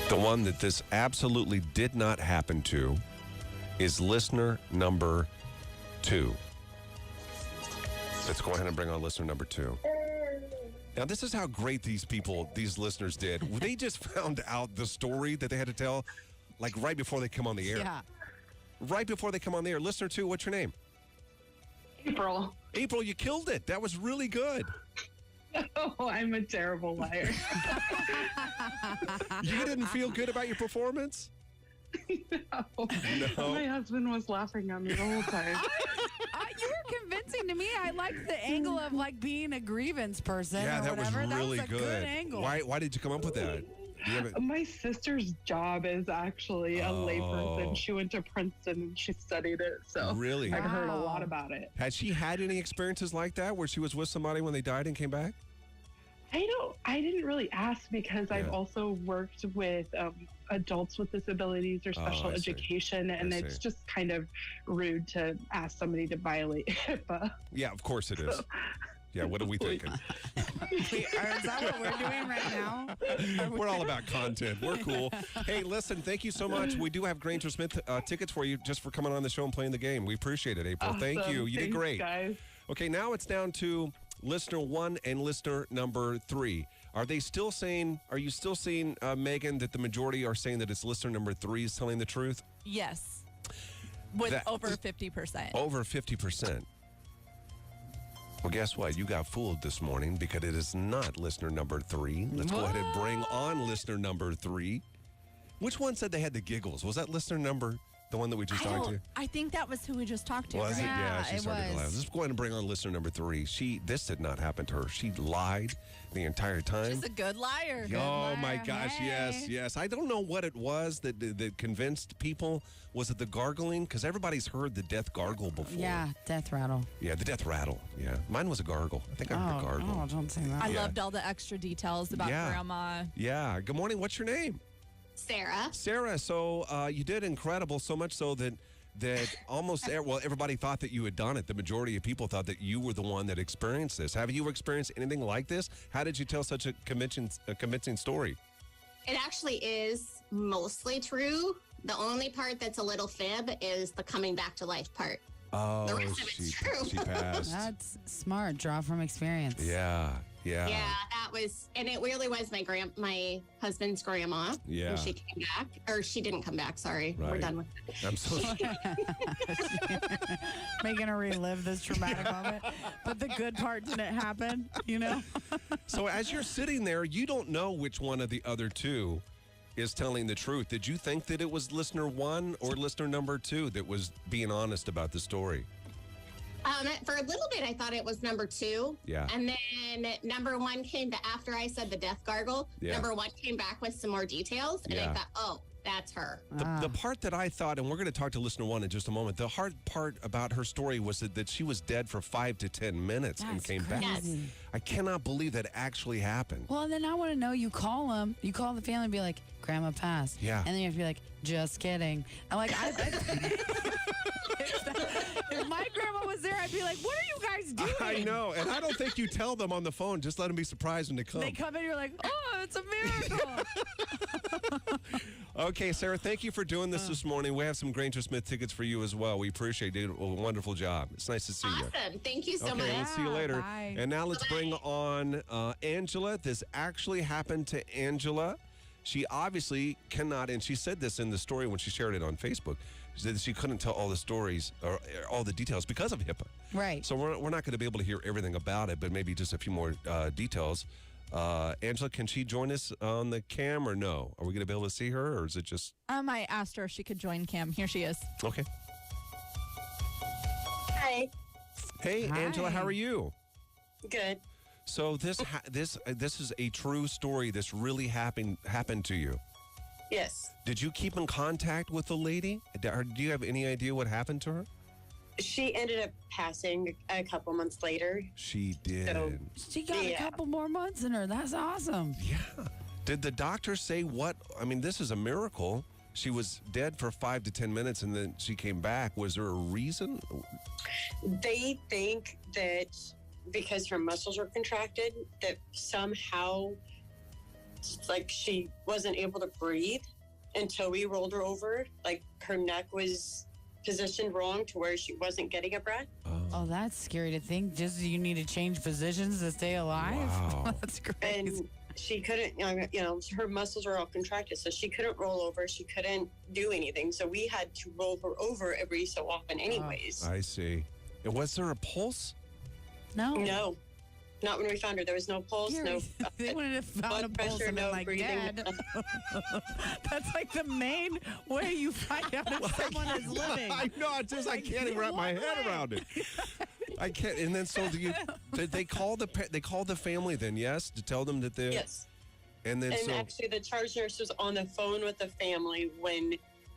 The one that this absolutely did not happen to is listener number 2. Let's go ahead and bring on listener number 2. Now, this is how great these listeners did. They just found out the story that they had to tell, like right before they come on the air. Yeah. Right before they come on the air. Listener 2, what's your name? April. April, you killed it. That was really good. Oh, I'm a terrible liar. You didn't feel good about your performance? No. No. My husband was laughing at me the whole time. You were convincing to me. I liked the angle of being a grievance person. Yeah, or that was whatever. really that was a good angle. Why did you come up with that? Do you have a- My sister's job is actually a Oh. layperson. She went to Princeton and she studied it, so Really? I've heard a Wow. lot about it. Had she had any experiences like that where she was with somebody when they died and came back? I didn't really ask because I've Yeah. also worked with adults with disabilities or special I see. education, and I it's see. just kind of rude to ask somebody to violate HIPAA. Yeah, of course it is. Yeah, what are we thinking? Is that what we're doing right now? We're all about content. We're cool. Hey, listen, thank you so much. We do have Granger Smith tickets for you just for coming on the show and playing the game. We appreciate it, April. Thank Awesome. you. You did Thanks, great. guys. Okay, now it's down to listener 1 and listener number 3. Are you still saying, Megan, that the majority are saying that it's listener number 3 is telling the truth? Yes. With That- over 50%. Over 50%. Well, guess what? You got fooled this morning because it is not listener number 3. Let's go ahead and bring on listener number 3. Which one said they had the giggles? Was that listener number, the one that we just talked to? I think that was who we just talked to. Was it? right? Yeah, she it started to laugh. was. Let's go ahead and bring on listener number 3. This did not happen to her. She lied the entire time. She's a good liar. Oh my liar. gosh, Hey. yes. I don't know what it was that convinced people. Was it the gargling? Because everybody's heard the death gargle before. Yeah, death rattle. Yeah, the death rattle. Yeah. Mine was a gargle. I think I heard a gargle. Oh, don't say that. I Yeah. loved all the extra details about Yeah. Grandma. Yeah. Good morning. What's your name? Sarah. Sarah. So you did incredible, so much so that almost everybody thought that you had done it. The majority of people thought that you were the one that experienced this. Have you experienced anything like this? How did you tell such a convincing story? It actually is mostly true. The only part that's a little fib is the coming back to life part. Oh, The rest of it's true. she passed. That's smart. Draw from experience. Yeah. Yeah. Yeah, that was, and it really was my husband's grandma. Yeah. And she came back, or she didn't come back. Sorry, we're Right. done with that. I'm so Making her relive this traumatic moment. But the good part didn't happen, you know? So as you're sitting there, you don't know which one of the other two is telling the truth. Did you think that it was listener 1 or listener number 2 that was being honest about the story? For a little bit, I thought it was number 2. Yeah. And then number 1 came to, after I said the death gargle, Yeah. number 1 came back with some more details. And Yeah. I thought, oh, that's her. The part that I thought, and we're going to talk to listener 1 in just a moment, the hard part about her story was that she was dead for 5 to 10 minutes and That's came back. crazy. I cannot believe that actually happened. Well, and then I want to know, you call the family and be like, Grandma passed. Yeah. And then you have to be like, just kidding. I'm like, if my grandma was there, I'd be like, what are you guys doing? I know, and I don't think you tell them on the phone. Just let them be surprised when they come. They come in, you're like, oh, it's a miracle. Okay, Sarah, thank you for doing this morning. We have some Granger Smith tickets for you as well. We appreciate it. You did a wonderful job. It's nice to see you. Awesome. Thank you so Okay, much. we'll see you later. Bye. And now let's bring on Angela. This actually happened to Angela. She obviously cannot, and she said this in the story when she shared it on Facebook, she said that she couldn't tell all the stories or all the details because of HIPAA. Right. So we're not going to be able to hear everything about it, but maybe just a few more details. Angela, can she join us on the cam or no? Are we going to be able to see her, or is it just... I asked her if she could join Cam. Here she is. Okay. Hi. Hey, Hi. Angela, how are you? Good. So this is a true story. This really happened to you. Yes. Did you keep in contact with the lady? Or do you have any idea what happened to her? She ended up passing a couple months later. She did. So- She got a Yeah. couple more months in her. That's awesome. Yeah. Did the doctor say what? I mean, this is a miracle. She was dead for 5 to 10 minutes and then she came back. Was there a reason? They think that because her muscles were contracted, that somehow, like, she wasn't able to breathe until we rolled her over. Like, her neck was positioned wrong to where she wasn't getting a breath. Oh, that's scary to think. Just you need to change positions to stay alive. Wow. That's And crazy. she couldn't, her muscles were all contracted, so she couldn't roll over. She couldn't do anything. So we had to roll her over every so often, anyways. I see. And was there a pulse? No. No, not when we found her. There was no pulse, no They wouldn't have found blood a pulse pressure, and been no like, breathing. dead. That's like the main way you find out if someone is living. I know. It's just I can't even wrap my One head way. around it. I can't. And then so did they call the family then? Yes, to tell them that they. Yes. And then And so actually, the charge nurse was on the phone with the family when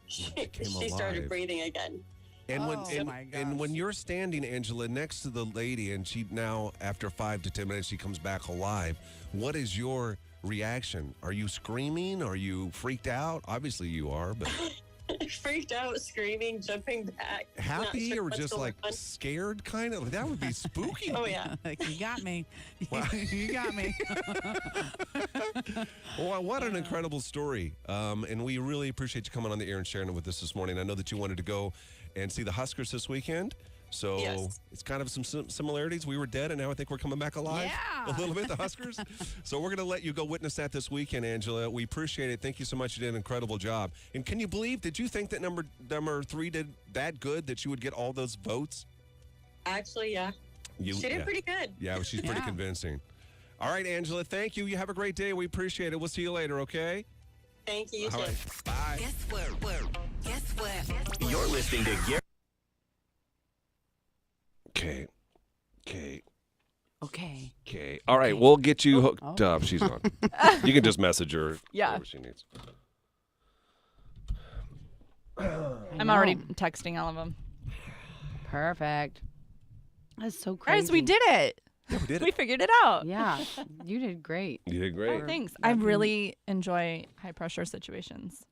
she came started alive. breathing again. and when Oh, and, my and when gosh. you're standing, Angela, next to the lady, and she now after 5 to 10 minutes she comes back alive. What is your reaction? Are you screaming? Are you freaked out? Obviously you are, but Freaked out, screaming, jumping back. not happy sure or what's just going like on. scared kind of? That would be spooky. Oh, yeah. Like, you got me. Wow. You got me. Well, what an incredible story. And we really appreciate you coming on the air and sharing it with us this morning. I know that you wanted to go and see the Huskers this weekend. So Yes. it's kind of some similarities. We were dead, and now I think we're coming back alive Yeah. a little bit, the Huskers. So we're going to let you go witness that this weekend, Angela. We appreciate it. Thank you so much. You did an incredible job. And can you believe, did you think that number 3 did that good, that you would get all those votes? Actually, yeah. You, She did yeah. pretty good. Yeah, she's pretty Yeah. convincing. All right, Angela, thank you. You have a great day. We appreciate it. We'll see you later, okay? Thank you. You All too. right. Bye. Guess what? Guess what? You're listening to Gary. Okay. All right, we'll get you hooked up. She's on. You can just message her. Yeah. Whatever she needs. I'm already texting all of them. Perfect. That's so crazy. Guys, we did it. Yeah, we did We it. figured it out. Yeah, you did great. You did great. Thanks. I really enjoy high pressure situations.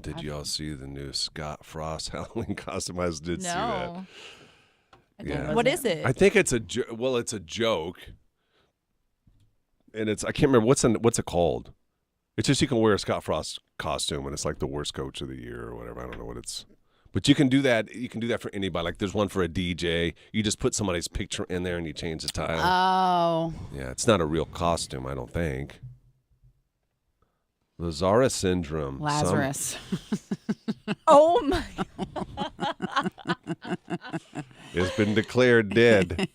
Did you all see the new Scott Frost Halloween costume? I did see that. No. Yeah. What is it? I think it's it's a joke, and I can't remember what's it called. It's just you can wear a Scott Frost costume, and it's like the worst coach of the year or whatever. I don't know what it's, But you can do that. You can do that for anybody. Like there's one for a DJ. You just put somebody's picture in there and you change the title. Oh. Yeah, it's not a real costume, I don't think. Lazarus syndrome. Lazarus. Oh my. It's been declared dead.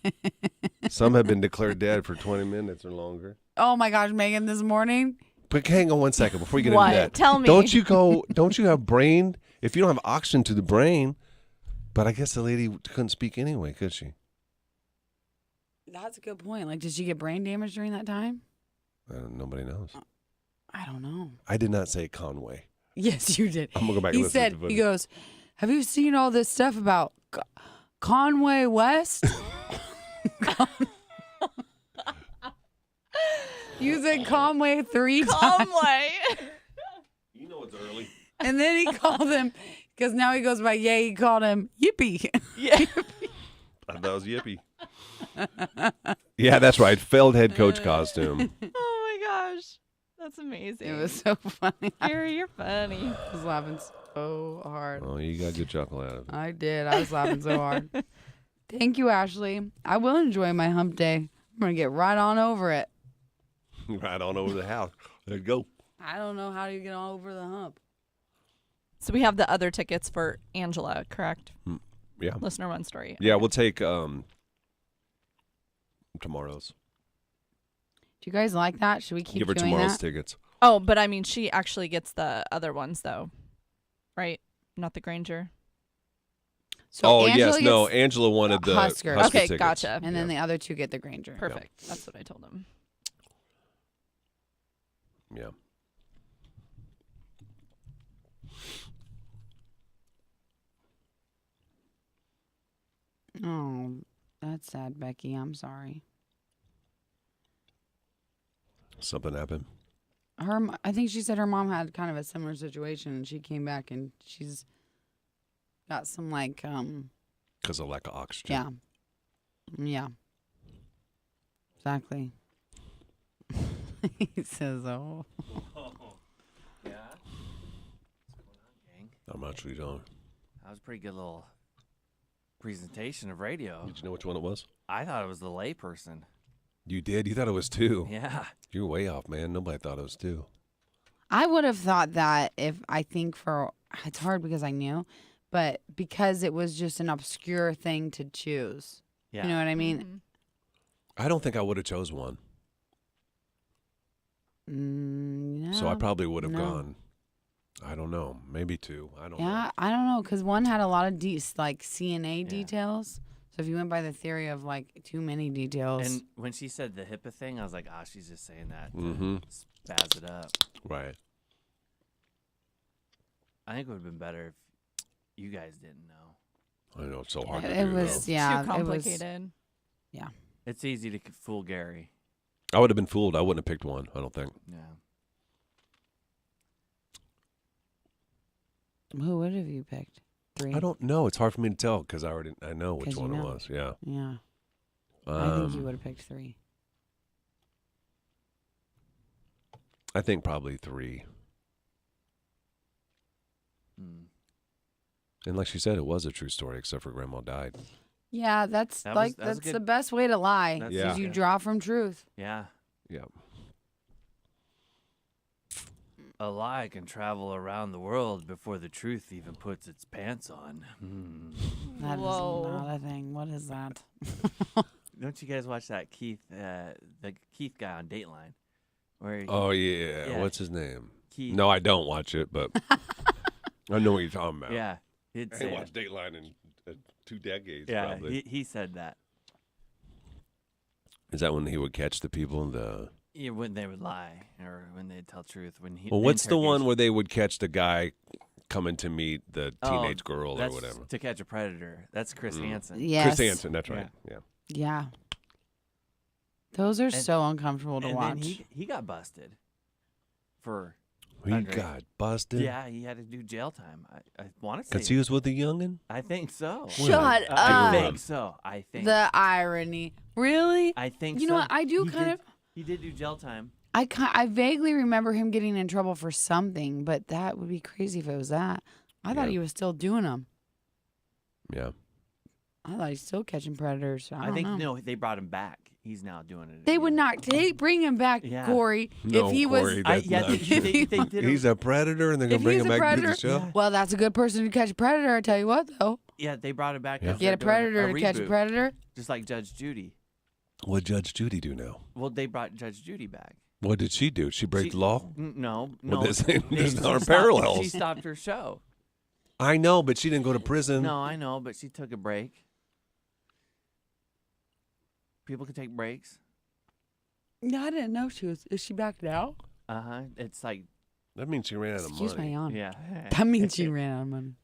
Some have been declared dead for 20 minutes or longer. Oh my gosh, Megan, this morning. But hang on one second before you get What? into that. Tell me. Don't you have brain? If you don't have oxygen to the brain, but I guess the lady couldn't speak anyway, could she? That's a good point. Like, did she get brain damage during that time? Nobody knows. I don't know. I did not say Conway. Yes, you did. I'm going to go back He and listen said, to the footage. he goes, have you seen all this stuff about Conway West? You said Conway 3 times. Conway. You know it's early. And then he called him, because now he goes by Ye, he called him Yippee. Yeah. I thought it was Yippee. Yeah, that's right. Failed head coach costume. Oh my gosh. That's amazing. It was so funny. Gary, you're funny. I was laughing so hard. Oh, you got a good chuckle out of it. I did. I was laughing so hard. Thank you, Ashley. I will enjoy my hump day. I'm going to get right on over it. Right on over the house. There you go. I don't know how you get on over the hump. So we have the other tickets for Angela, correct? Yeah. Listener one story. Yeah, we'll take tomorrow's. Do you guys like that? Should we keep Give her doing tomorrow's that? tickets. Oh, but I mean, she actually gets the other ones, though. Right? Not the Granger. So yes, no. Angela wanted the Husker. Okay, tickets. gotcha. And then the other two get the Granger. Perfect. That's what I told him. Yeah. Oh, that's sad, Becky. I'm sorry. Something happened. I think she said her mom had kind of a similar situation, and she came back and she's got some Because of lack of oxygen. Yeah. Exactly. He says, "Oh." Yeah. I'm actually don't. That was a pretty good little presentation of radio. Did you know which one it was? I thought it was the layperson. You did? You thought it was 2? Yeah. You're way off, man. Nobody thought it was 2. I would have thought that it's hard because I knew, but because it was just an obscure thing to choose. Yeah. You know what I mean? Mhm. I don't think I would have chose one. No. So I probably would have no. gone. I don't know. Maybe 2. I don't know. Yeah, I don't know, because one had a lot of CNA details. So if you went by the theory of too many details, And when she said the HIPAA thing, I was like, she's just saying that to Mm-hmm. spaz it up. Right. I think it would have been better if you guys didn't know. I know. It's so hard to it do, was though. yeah, Too complicated. It's easy to fool Gary. I would have been fooled. I wouldn't have picked one, I don't think. Yeah. Who would have you picked? 3. I don't know. It's hard for me to tell because I know which 'Cause you one it know. was. Yeah. Yeah, I think you would have picked 3. I think probably 3. Hmm. And like she said, it was a true story, except for Grandma died. Yeah, that's That was that's good. the best way to lie. That's Yeah. Is you good. draw from truth. Yeah. Yeah. A lie can travel around the world before the truth even puts its pants on. That is Whoa. not a thing. What is that? Don't you guys watch that the Keith guy on Dateline? Where he, Oh, yeah. Yeah. What's his name? Keith, No, I don't watch it, but I know what you're talking about. yeah, he'd I say ain't it. watched Dateline in 2 decades, Yeah, probably. he said that. Is that when he would catch the people? Yeah, when they would lie or when they'd tell truth. Well, what's the one where they would catch the guy coming to meet the teenage girl or that's whatever? To Catch a Predator. That's Chris Hansen. Yes. Chris Hansen, that's right. Yeah. Yeah. Those are so uncomfortable to And watch. then he got busted for He underage. got busted? Yeah, he had to do jail time. I want to say. Because he was with a youngin'? I think so. Shut I up. think so. I think. The irony. Really? I think You so. know what? I do He kind did- of. He did do jail time. I vaguely remember him getting in trouble for something, but that would be crazy if it was that. I thought Yeah. he was still doing them. Yeah. I thought he's still catching predators. I think don't know. no, they brought him back. He's now doing it. They would again. not bring him back, Yeah. Corey, No, if he Corey, was. that's yeah, not they, true. they did. He's a predator, and they're going If to bring he's him a back to the predator, show? Yeah. Well, that's a good person to catch a predator. I tell you what, though. Yeah, they brought him back. Yeah. after Get a doing predator to catch a reboot, predator. just like Judge Judy. What Judge Judy do now? Well, they brought Judge Judy back. What did she do? She break the law? No, Well, no. there's she no stopped- parallels. She stopped her show. I know, but she didn't go to prison. No, I know, but she took a break. People can take breaks. No, I didn't know she was. Is she back now? It's like That means she ran out of Excuse money. my yawn. yeah. That means she ran out of money.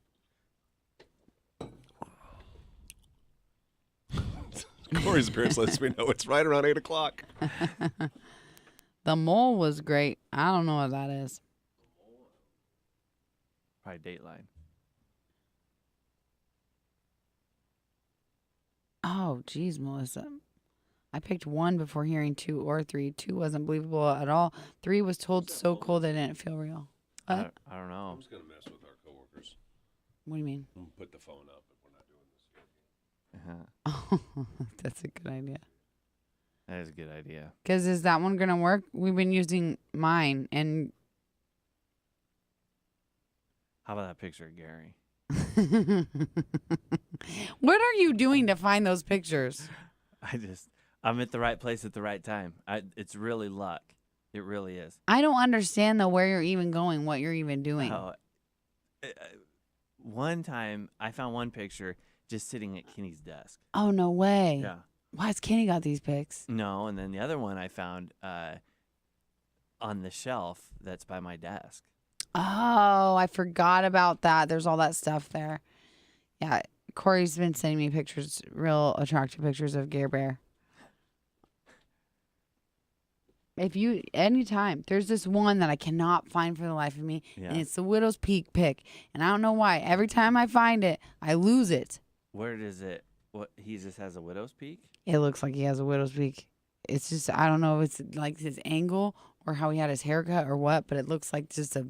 Corey's appearance lets me know it's right around 8 o'clock. The mole was great. I don't know what that is. Probably Dateline. Oh, geez, Melissa. I picked 1 before hearing 2 or 3. 2 wasn't believable at all. 3 was told so cold it didn't feel real. I What? don't know. I'm just going to mess with our coworkers. What do you mean? I'm gonna put the phone up if we're not doing this. Uh-huh. Oh, that's a good idea. That is a good idea. Because is that one going to work? We've been using mine, and How about that picture of Gary? what are you doing to find those pictures? I'm at the right place at the right time. It's really luck. It really is. I don't understand, though, where you're even going, what you're even doing. Oh, one time I found one picture just sitting at Kenny's desk. Oh, no way. Yeah. Why has Kenny got these pics? No, and then the other one I found on the shelf that's by my desk. Oh, I forgot about that. There's all that stuff there. Yeah, Corey's been sending me pictures, real attractive pictures of Gare Bear. If you, anytime, there's this one that I cannot find for the life of me, Yeah. and it's the Widow's Peak pic. And I don't know why. Every time I find it, I lose it. Where does it? What he just has a widow's peak? It looks like he has a Widow's Peak. It's just, I don't know if it's like his angle or how he had his haircut or what, but it looks like just a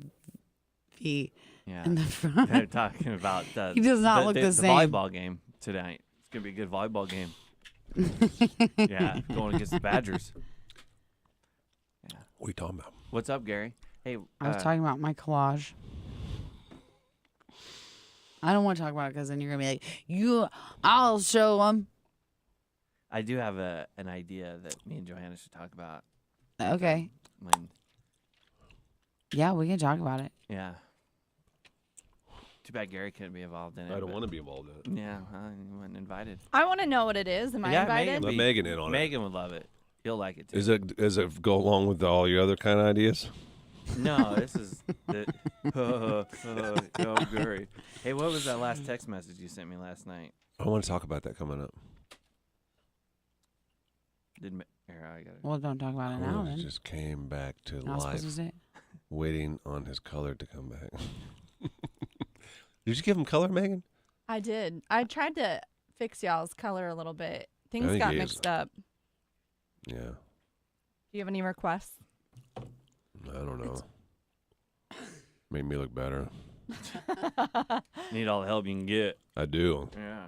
V Yeah. in the front. They're talking about He does not look the same. volleyball game tonight. It's gonna be a good volleyball game. Yeah, going against the Badgers. Yeah. What are you talking about? What's up, Gary? Hey, I was talking about my collage. I don't want to talk about it because then you're going to be like, I'll show them. I do have an idea that me and Johanna should talk about. Okay. When, Yeah, we can talk about it. yeah. Too bad Gary couldn't be involved in it. I don't but- want to be involved in it. Yeah, he wasn't invited. I want to know what it is. Am I Yeah, invited? Megan Let be- Megan in on it. Megan would love it. You'll like it too. Does it go along with all your other kind of ideas? No, this is the oh, Gary. Hey, what was that last text message you sent me last night? I want to talk about that coming up. Here, I got it. Well, don't talk about it now Corey then. just came back to Not life, supposed to say it. waiting on his color to come back. Did you give him color, Megan? I did. I tried to fix y'all's color a little bit. Things think got he is. mixed up. Yeah. Do you have any requests? I don't know. Made me look better. Need all the help you can get. I do. Yeah.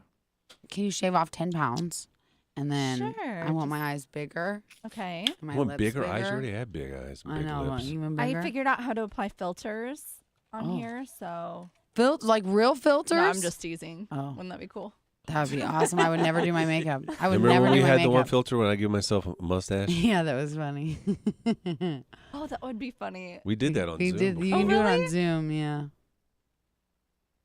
Can you shave off 10 pounds? And then Sure. I want my eyes bigger. Okay. And my I want lips bigger eyes. You already have big eyes. I Big know. I want lips. even I bigger. figured out how to apply filters on Oh. here, so Like real filters? no, I'm just teasing. Oh, Wouldn't that be cool? that would be awesome. I would never do my makeup. I would Remember never when we do my had makeup. the one filter when I give myself a mustache? Yeah, that was funny. Oh, that would be funny. We did that on We Zoom. did. before. You Oh, can do it on really? Zoom, yeah.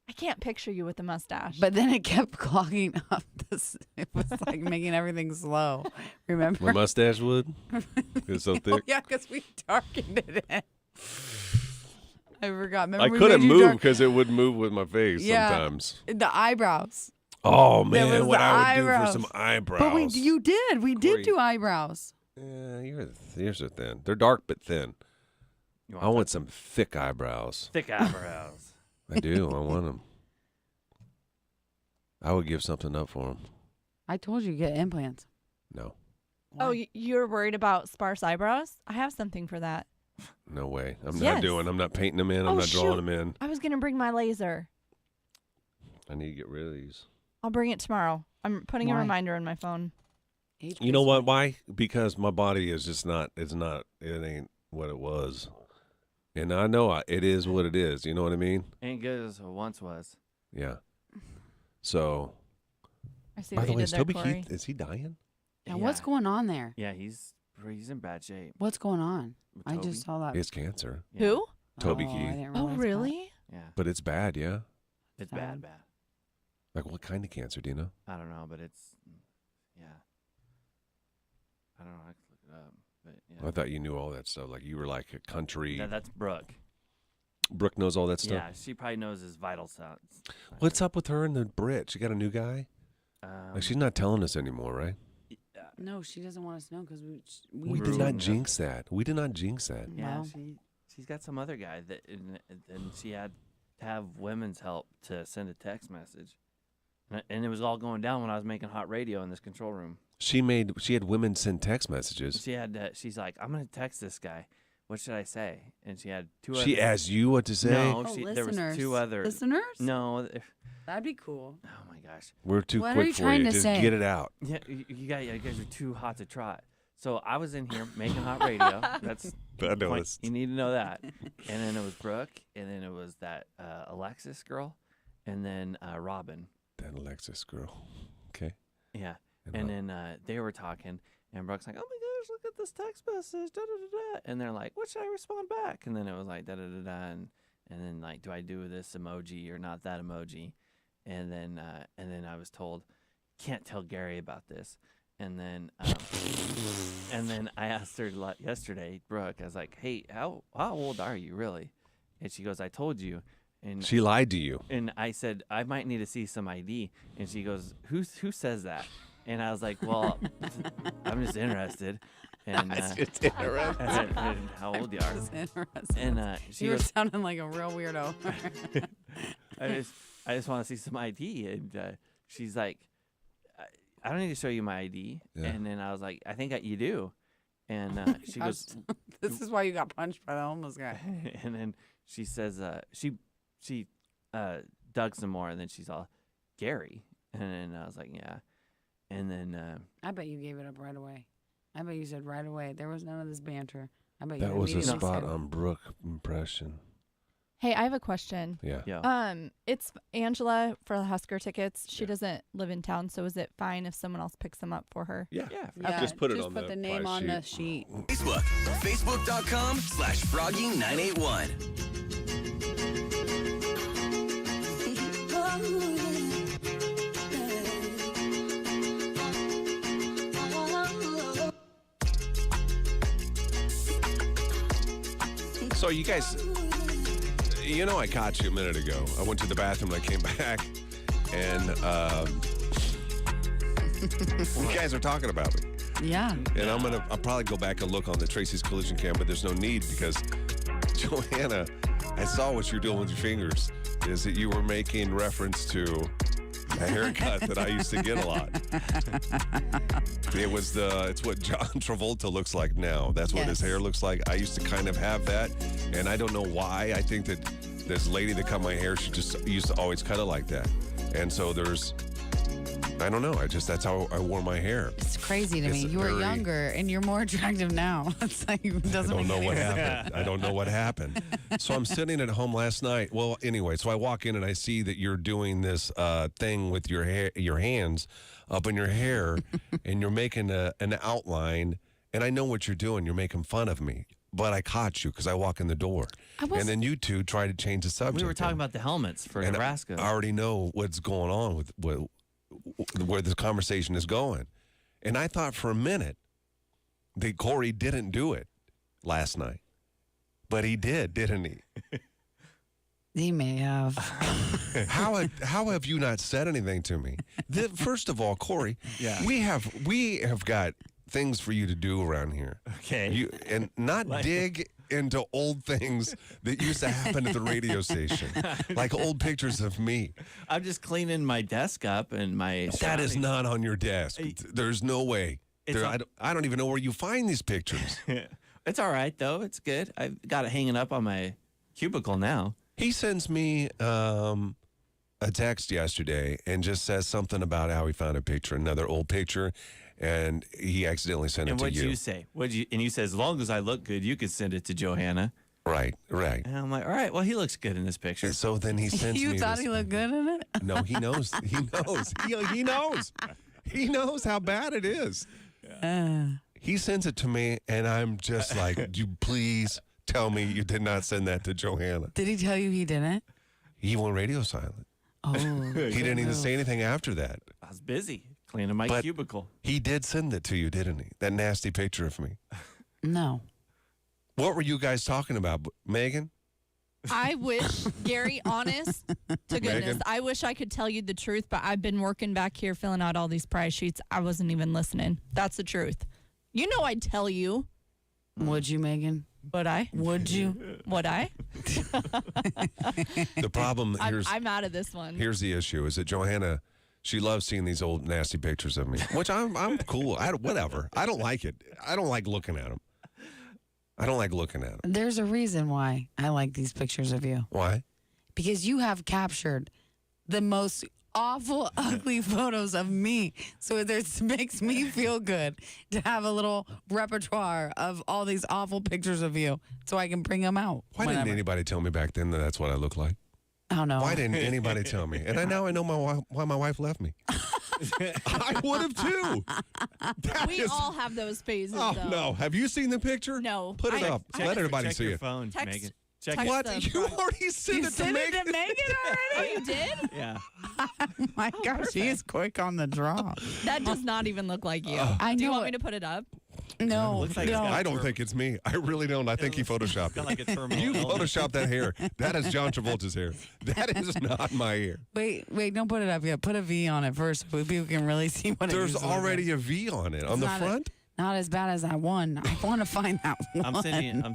I can't picture you with a mustache. But then it kept clogging up. It was like making everything slow. Remember? My mustache would? It's so Oh, thick. yeah, because we darkened it in. I forgot. Remember I we couldn't made you move dark- because it would move with my face Yeah. sometimes. the eyebrows. Oh, There was man, what the I would do eyebrows. for some eyebrows. But you did. We did Corey. do eyebrows. Yeah, yours are thin. They're dark but thin. You I want some thick eyebrows. thick eyebrows. I do. I want them. I would give something up for them. I told you get implants. No. oh, Why? you're worried about sparse eyebrows? I have something for that. No way. I'm Yes. not doing. I'm not painting them in. I'm Oh, not drawing shoot. them in. I was gonna bring my laser. I need to get rid of these. I'll bring it tomorrow. I'm putting a Why? reminder on my phone. You know what? Why? Because my body is just not. It's not. It ain't what it was. And I know it is what it is. You know what I mean? Ain't good as it once was. Yeah. So. I see By what the you way, did is there, Toby Corey. Keith? Is he dying? Yeah, what's going on there? Yeah, he's in bad shape. What's going on? With I Toby. just saw that. He has cancer. Yeah. Who? Toby Oh, I Keith. didn't Oh, realize that. really? Yeah, But it's bad. Yeah. it's Sad. bad. Like what kind of cancer? Do you know? I don't know, but it's yeah. I don't know. I can look it up, but yeah. I thought you knew all that stuff. Like you were like a country. That's Brooke. Brooke knows all that stuff. Yeah, she probably knows his vital signs. What's up with her and the Brit? She got a new guy. Like she's not telling us anymore, right? No, she doesn't want us to know because We did ruined not her. jinx that. We did not jinx that. Yeah, Well. she's got some other guy that and she had to have women's help to send a text message, and it was all going down when I was making hot radio in this control room. She had women send text messages. She's like, I'm gonna text this guy. What should I say? And she had two. She other, asked you what to say. No, Oh, there was two other listeners. No. That'd be cool. Oh my gosh. We're too What are quick you for trying you. to Just say? get it out. Yeah, you guys are too hot to trot. So I was in here making hot radio. That's I the point. noticed. You need to know that. And then it was Brooke, and then it was that Alexis girl, and then Robin. That Alexis girl. Okay. Yeah. And And what? then they were talking, and Brooke's like, "Oh my gosh, look at this text message!" Da, da, da, da. And they're like, "What should I respond back?" And then it was like, "Da da da da," and then like, "Do I do this emoji or not that emoji?" And then I was told, "Can't tell Gary about this." And then I asked her yesterday, Brooke. I was like, "Hey, how old are you really?" And she goes, "I told you." And She lied to you. and I said, I might need to see some ID. And she goes, who says that? And I was like, well, I'm just interested. And, and how old you are. Just interested. And she You were goes, sounding like a real weirdo. I just want to see some ID. And she's like, I don't need to show you my ID. Yeah. And then I was like, I think you do. And she goes, This is why you got punched by the homeless guy. and then she says, she dug some more, and then she's all, Gary. And then I was like, yeah. And then I bet you gave it up right away. I bet you said right away. There was none of this banter. I bet That you was a immediately spot said, on Brooke impression. Hey, I have a question. Yeah. yeah. It's Angela for the Husker tickets. She Yeah. doesn't live in town, so is it fine if someone else picks them up for her? Yeah. Yeah. Yeah, Just put it just on put the the name price on the sheet. sheet. Facebook, facebook.com/froggy981. So you guys, you know, I caught you a minute ago. I went to the bathroom and I came back, and you guys are talking about me. Yeah. And I'll probably go back and look on the Tracy's collision cam, but there's no need because Johanna, I saw what you're doing with your fingers. Is that you were making reference to a haircut that I used to get a lot. It's what John Travolta looks like now. That's what his Yes. hair looks like. I used to kind of have that, and I don't know why. I think that this lady that cut my hair, she just used to always cut it like that. And so I don't know. That's how I wore my hair. It's crazy to me. It's You were very- younger and you're more attractive now. It's like it I doesn't don't make know any what sense. happened. I don't know what happened. So I'm sitting at home last night. Well, anyway, so I walk in and I see that you're doing this thing with your hair, your hands up in your hair, and you're making an outline. And I know what you're doing. You're making fun of me. But I caught you because I walk in the door. And then you two try to change the subject. We were talking and- about the helmets for and Nebraska. I already know what's going on with where this conversation is going. And I thought for a minute that Corey didn't do it last night. But he did, didn't he? He may have. How have you not said anything to me? First of all, Corey, Yeah. we have got things for you to do around here. Okay. And not dig into old things that used to happen at the radio station, like old pictures of me. I'm just cleaning my desk up and my. That is not on your desk. There's no way. It's on- I don't even know where you find these pictures. It's all right though. It's good. I've got it hanging up on my cubicle now. He sends me a text yesterday and just says something about how he found a picture, another old picture, and he accidentally sent And it to what'd you. you say? And you said, as long as I look good, you could send it to Johanna. Right. And I'm like, all right, well, he looks good in this picture. And so then he sends me You thought this- he looked good in it? No, he knows. He knows. He knows. He knows how bad it is. He sends it to me, and I'm just like, you please tell me you did not send that to Johanna. Did he tell you he didn't? He went radio silent. Oh. He didn't even say anything after that. I was busy cleaning my But- cubicle. He did send it to you, didn't he? That nasty picture of me. No. What were you guys talking about, Megan? I wish, Gary, honest to goodness, Megan? I wish I could tell you the truth, but I've been working back here filling out all these prize sheets. I wasn't even listening. That's the truth. You know I'd tell you. Would you, Megan? Would I? Would you? Would I? The problem I'm out of this one. here's the issue: is that Johanna, she loves seeing these old nasty pictures of me, which I'm cool. Whatever. I don't like it. I don't like looking at them. I don't like looking at them. There's a reason why I like these pictures of you. Why? Because you have captured the most awful, ugly photos of me. So it makes me feel good to have a little repertoire of all these awful pictures of you so I can bring them out. Why didn't anybody tell me back then that that's what I look like? I don't know. Why didn't anybody tell me? And I know why my wife left me. I would have too. That We is- all have those phases, Oh though. no! Have you seen the picture? No. Put it up. I- Let everybody check see your it. phone, Text- Megan. Check text it. What? them. You already sent You it to sent Megan? it to Megan Oh, already? you did? Yeah. Oh my gosh, she is quick on the draw. That does not even look like you. I Do you know want it. me to put it up? No, Looks like it's no. got- I don't think it's me. I really don't. I think he photoshopped Got it. like a terminal You illness. photoshopped that hair. That is John Travolta's hair. That is not my hair. Wait, don't put it up yet. Put a V on it first so people can really see what it There's usually looks already a V on it. On the not a- front? Not as bad as I won. I want to find that one. I'm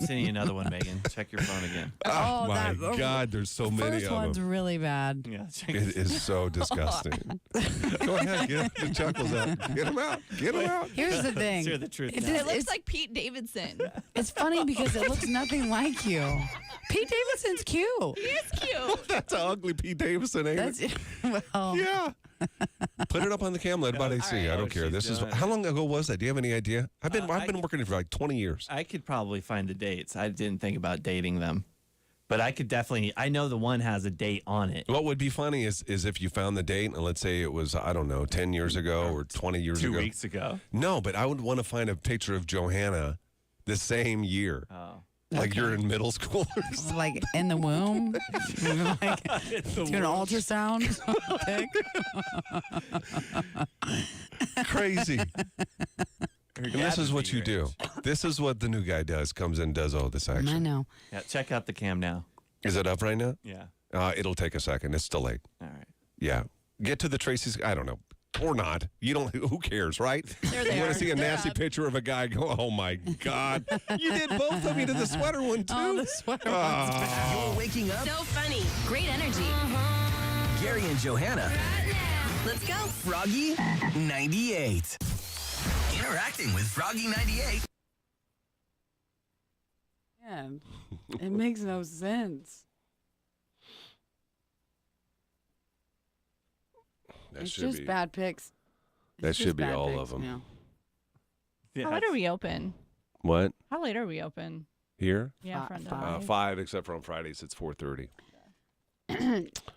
sending you another one, Megan. Check your phone again. Oh, my that- God. There's so many First of one's them. really bad. Yeah, check It is so disgusting. Go ahead. Get the chuckles out. Get them out. Get them out. Here's the Let's thing. hear the truth It now. just- It looks it's, like Pete Davidson. it's funny because it looks nothing like you. Pete Davidson's cute. He is cute. That's an ugly Pete Davidson, ain't That's it? well. Yeah. Put it up on the camera. Let everybody see. I Oh, don't care. she's This is doing it. how long ago was that? Do you have any idea? I've been I- working here for like 20 years. I could probably find the dates. I didn't think about dating them. But I could definitely, I know the one has a date on it. What would be funny is if you found the date and let's say it was, I don't know, 10 years ago or 20 years 2 ago. weeks ago. No, but I would want to find a picture of Johanna the same year. Oh. Like you're in middle school or something. Like in the womb, like doing an ultrasound. pic. Crazy. And this is what you do. This is what the new guy does. Comes in, does all this I action. know. Yeah, check out the cam now. Is it up right now? Yeah. It'll take a second. It's delayed. All right. Yeah. Get to the Tracy's. I don't know. Or not. You don't. Who cares, right? There they You want are. to see a They're nasty up. picture of a guy go, oh my God. You did both of you to the sweater one, too. Oh, the sweater Ah. one's bad. You're waking up. So funny. Great energy. Gary and Johanna. Let's go. Froggy 98. Interacting with Froggy 98. Man, it makes no sense. That It's should just be. bad pics. That It's should just be bad all pics, of them. you know. Yeah, How late are we open? What? How late are we open? Here? Yeah, front door. 5, except for on Fridays, it's 4:30.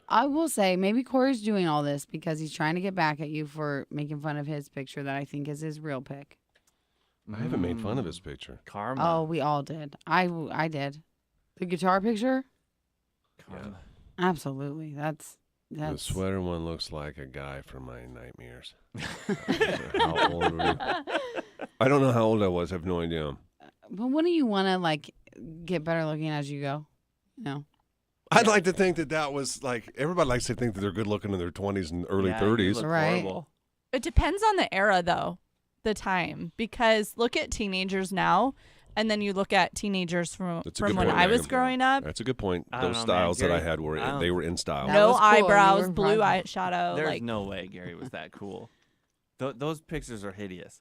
I will say maybe Corey's doing all this because he's trying to get back at you for making fun of his picture that I think is his real pic. I haven't made fun of his picture. Karma. Oh, we all did. I did. The guitar picture? Karma. Absolutely. That's The sweater one looks like a guy from my nightmares. How old were you? I don't know how old I was. I have no idea. But wouldn't you want to like get better looking as you go? No. I'd like to think that was like, everybody likes to think that they're good looking in their 20s and early Yeah, you 30s. look Right. horrible. It depends on the era, though, the time. Because look at teenagers now, and then you look at teenagers from That's a good when point, I was Megan. growing up. That's a good point. I don't Those know, man. styles that I Gary, had were I don't- they were in style. That No was cool. You eyebrows, were blue right. eyeshadow. There's Like no way Gary was that cool. Those pictures are hideous.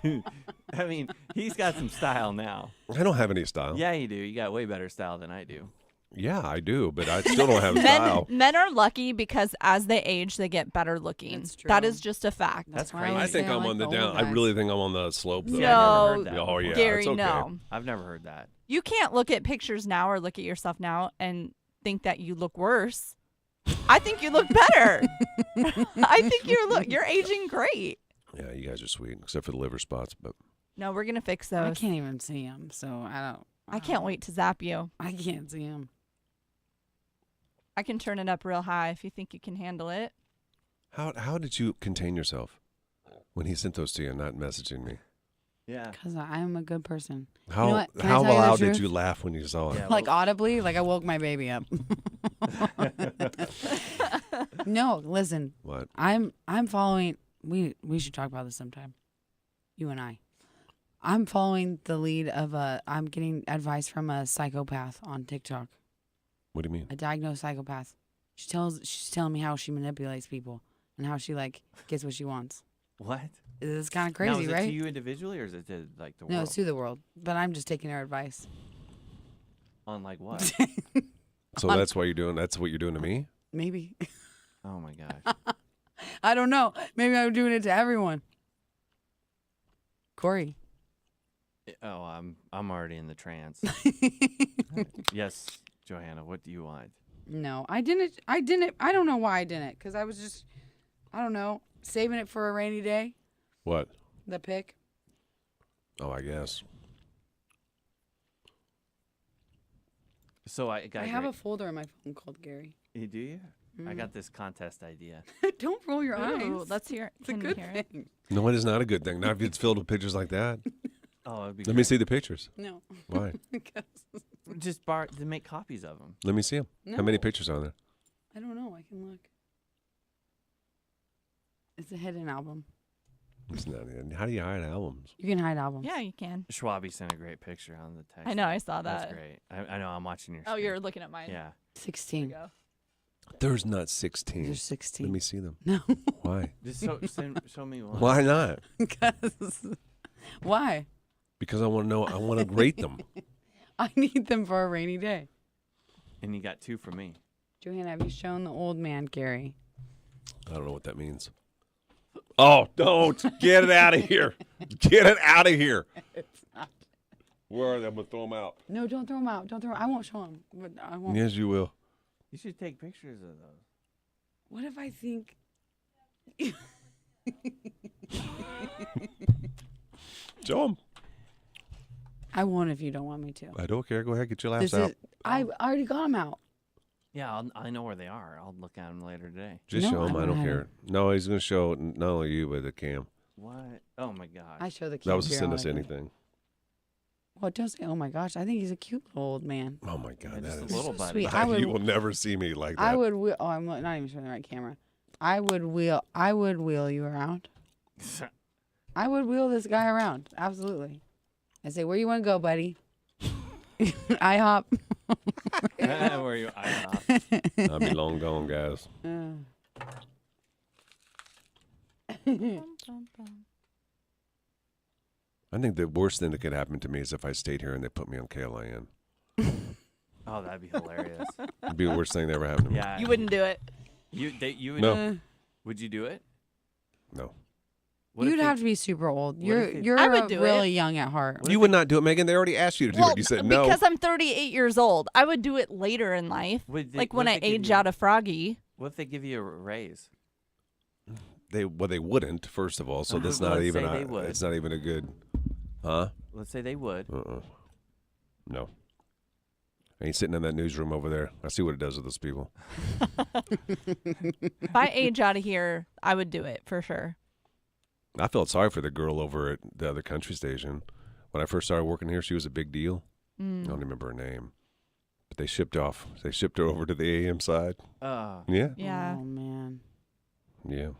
I mean, he's got some style now. I don't have any style. Yeah, you do. You got way better style than I do. Yeah, I do, but I still don't have Men, style. men are lucky because as they age, they get better looking. That's true. That is just a fact. That's why crazy. I always think say I'm like on the the down. old I guys. really think I'm on the slope. Though. See, I've never No, heard that Oh before. yeah, Gary, it's okay. no. I've never heard that. You can't look at pictures now or look at yourself now and think that you look worse. I think you look better. I think you're aging great. Yeah, you guys are sweet, except for the liver spots. But No, we're gonna fix I those. can't even see him, so I don't. I can't wait to zap you. I can't see him. I can turn it up real high if you think you can handle it. how did you contain yourself when he sent those to you and not messaging me? Yeah. Because I am a good person. How You know what? Can I how tell you the loud did truth? you laugh when you saw it? Yeah. Like audibly, like I woke my baby up. No, listen. What? I'm following. We should talk about this sometime. You and I. I'm following the lead of I'm getting advice from a psychopath on TikTok. What do you mean? A diagnosed psychopath. She's telling me how she manipulates people and how she like gets what she wants. What? It's kind of Now, crazy, is it right? to you individually or is it to like the No, world? it's to the world. But I'm just taking her advice. On like what? So that's why you're doing. That's what you're doing to me. Maybe. Oh my gosh. I don't know. Maybe I'm doing it to everyone. Corey. Oh, I'm already in the trance. Yes, Johanna, what do you want? No, I didn't. I don't know why I didn't. Because I was just, I don't know, saving it for a rainy day. What? The pic. Oh, I guess. So I I have a folder on my phone called Gary. Do you? I got this contest idea. Don't roll your Ooh, eyes. let's hear. It's a Can we good hear it? thing. No, it is not a good thing. Not if it's filled with pictures like that. Oh, it'd be Let me see the pictures. No. Why? Because Just to make copies of them. Let me see them. How many No. pictures are there? I don't know. I can look. It's a hidden album. It's not. How do you hide albums? You can hide albums. Yeah, you can. Schwabi sent a great picture on the text. I know, I saw That's that. great. I know. I'm watching your. Oh, screen. you're looking at mine. Yeah. There 16. we go. There's not 16. There's 16. Let me see them. No. Why? Just show me one. Why not? Because. Why? Because I want to know. I want to rate them. I need them for a rainy day. And you got 2 for me. Johanna, have you shown the old man Gary? I don't know what that means. Oh, don't get it out of here! Get it out of here! It's not. Where are they? I'm gonna throw them out. No, don't throw them out. Don't throw. I won't show them. But I won't. Yes, you will. You should take pictures of those. What if I think? Show them. I won't if you don't want me to. I don't care. Go ahead, get your laughs This out. is. I already got them out. Yeah, I know where they are. I'll look at them later today. Just No, show them. I I don't don't have care. No, he's gonna show not only you but the cam. What? Oh my gosh. I show the. That was to kid send us periodically. anything. Well, don't say. Oh my gosh, I think he's a cute little old man. Oh my God, Yeah, just that a is little so buddy. sweet. I would. you will never see me like that. I would. Oh, I'm not even showing the right camera. I would wheel. I would wheel you around. I would wheel this guy around. Absolutely. I say, where you want to go, buddy? I hop. Where you? I'll be long gone, guys. I think the worst thing that could happen to me is if I stayed here and they put me on KLIN. Oh, that'd be hilarious. It'd be the worst thing that ever happened to me. Yeah. You wouldn't do it. You would. No. Would you do it? No. What if You'd they- have to be super old. what You're if they- you're I would do really young at heart. You would not do it, Megan. They already asked you to do Well, it. You said no. because I'm 38 years old. I would do it later in life, Would they- like what when if I they give age you- out of Froggy. What if they give you a raise? They wouldn't. First of all, so that's Let's not even. say they would. It's not even a good. Huh? Let's say they would. No. I ain't sitting in that newsroom over there. I see what it does with those people. If I age out of here, I would do it for sure. I felt sorry for the girl over at the other country station. When I first started working here, she was a big deal. I don't remember her name. But they shipped her over to the AM side. Yeah. Yeah. Oh man. Yeah.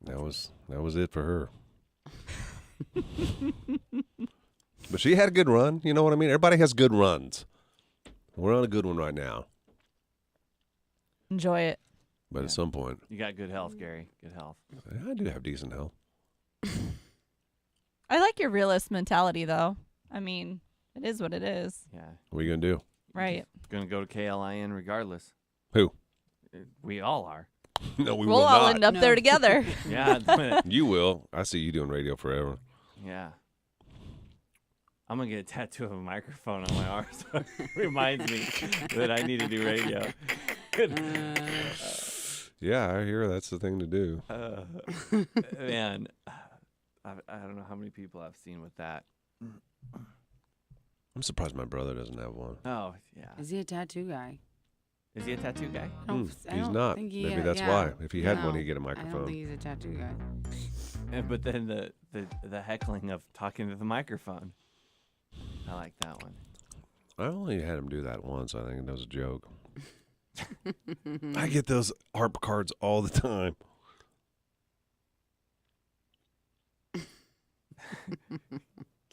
That was it for her. But she had a good run. You know what I mean? Everybody has good runs. We're on a good one right now. Enjoy it. But at some point, You got good health, Gary. Good health. I do have decent health. I like your realist mentality, though. I mean, it is what it is. Yeah. What are you going to do? Right. Gonna go to KLIN regardless. Who? We all are. No, we We'll will all not. end up there together. Yeah. You will. I see you doing radio forever. Yeah. I'm gonna get a tattoo of a microphone on my arm, so it reminds me that I need to do radio. Yeah, I hear that's the thing to do. Man, I don't know how many people I've seen with that. I'm surprised my brother doesn't have one. Oh yeah. Is he a tattoo guy? Is he a tattoo guy? He's not. Maybe that's why. If he had one, he'd get a I don't microphone. think he's a tattoo guy. But then the heckling of talking to the microphone. I like that one. I only had him do that once. I think it was a joke. I get those ARP cards all the time.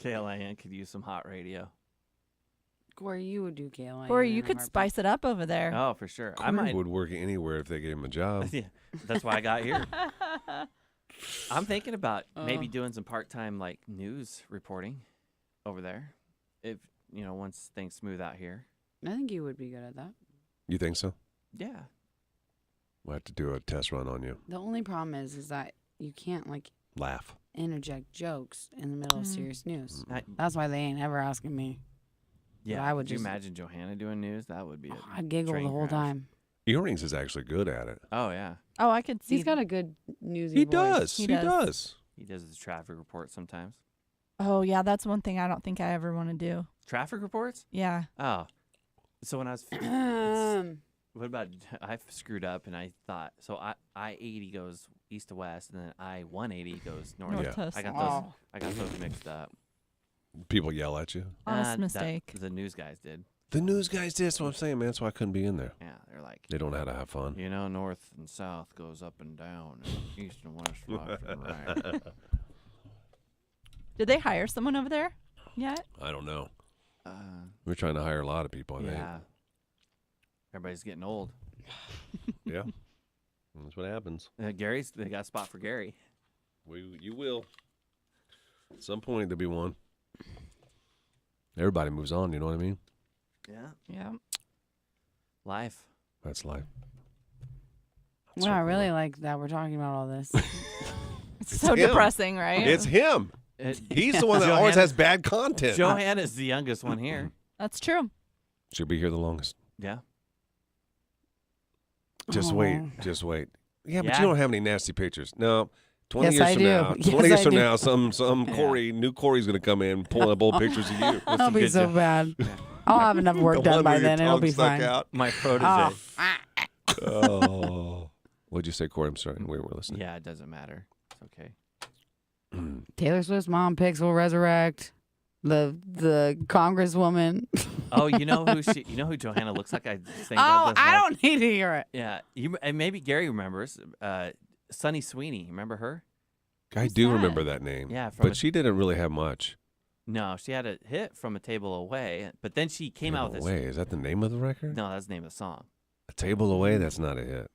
KLIN could use some hot radio. Corey, you would do KLI. Or you could spice it up over there. Oh, for sure. I Corey might. would work anywhere if they gave him a job. Yeah, that's why I got here. I'm thinking about maybe doing some part-time like news reporting over there. If once things smooth out here. I think you would be good at that. You think so? Yeah. We'll have to do a test run on you. The only problem is that you can't Laugh. interject jokes in the middle of serious news. I- That's why they ain't ever asking me. Yeah. I would Could you just- imagine Johanna doing news? That would be. I'd giggle the train whole crash. time. Earrings is actually good at it. Oh yeah. Oh, I could see. He's got a good newsy He voice. does. He He does. does. He does the traffic report sometimes. Oh, yeah, that's one thing I don't think I ever want to do. Traffic reports? Yeah. Oh. So when I was what about I screwed up and I thought so I-80 goes east to west and then I-180 goes north. North Yeah. to I got south. those I got those mixed up. People yell at you. Honest that- mistake. the news guys did. The news guys did. That's what I'm saying, man. That's why I couldn't be in there. Yeah, they're like, They don't know how to have fun. north and south goes up and down, and east and west left and right. Did they hire someone over there yet? I don't know. Uh, We're trying to hire a lot of people, I think. yeah. Everybody's getting old. Yeah. That's what happens. They got a spot for Gary. You will. At some point, there'll be one. Everybody moves on, you know what I mean? Yeah. Yeah. Life. That's life. Well, I really like that we're talking about all this. It's so him. depressing, right? It's him. He's the one that always has bad content. Johanna's the youngest one here. That's true. She'll be here the longest. Yeah. Just Aw. wait. Just wait. Yeah, but Yeah. you don't have any nasty pictures. No. 20 Yes, years I from do. now. Yes, 20 years I from do. now, some new Corey's going to come in pulling up old pictures of you. That'll be good so job. bad. I'll have enough work The done one by where your then. It'll tongue be stuck fine. out. My protege. Oh. Oh. What'd you say, Corey? I'm sorry. We weren't listening. Yeah, it doesn't matter. It's okay. Taylor Swift's mom pics will resurrect. The congresswoman. Oh, you know who Johanna looks like? I think Oh, I don't need to hear it. Yeah, and maybe Gary remembers. Sunny Sweeney, remember her? I do remember that name. Yeah, but she didn't really have much. No, she had a hit from A Table Away, but then she came out with this. Away. Is that the name of the record? No, that's the name of the song. A Table Away? That's not a hit.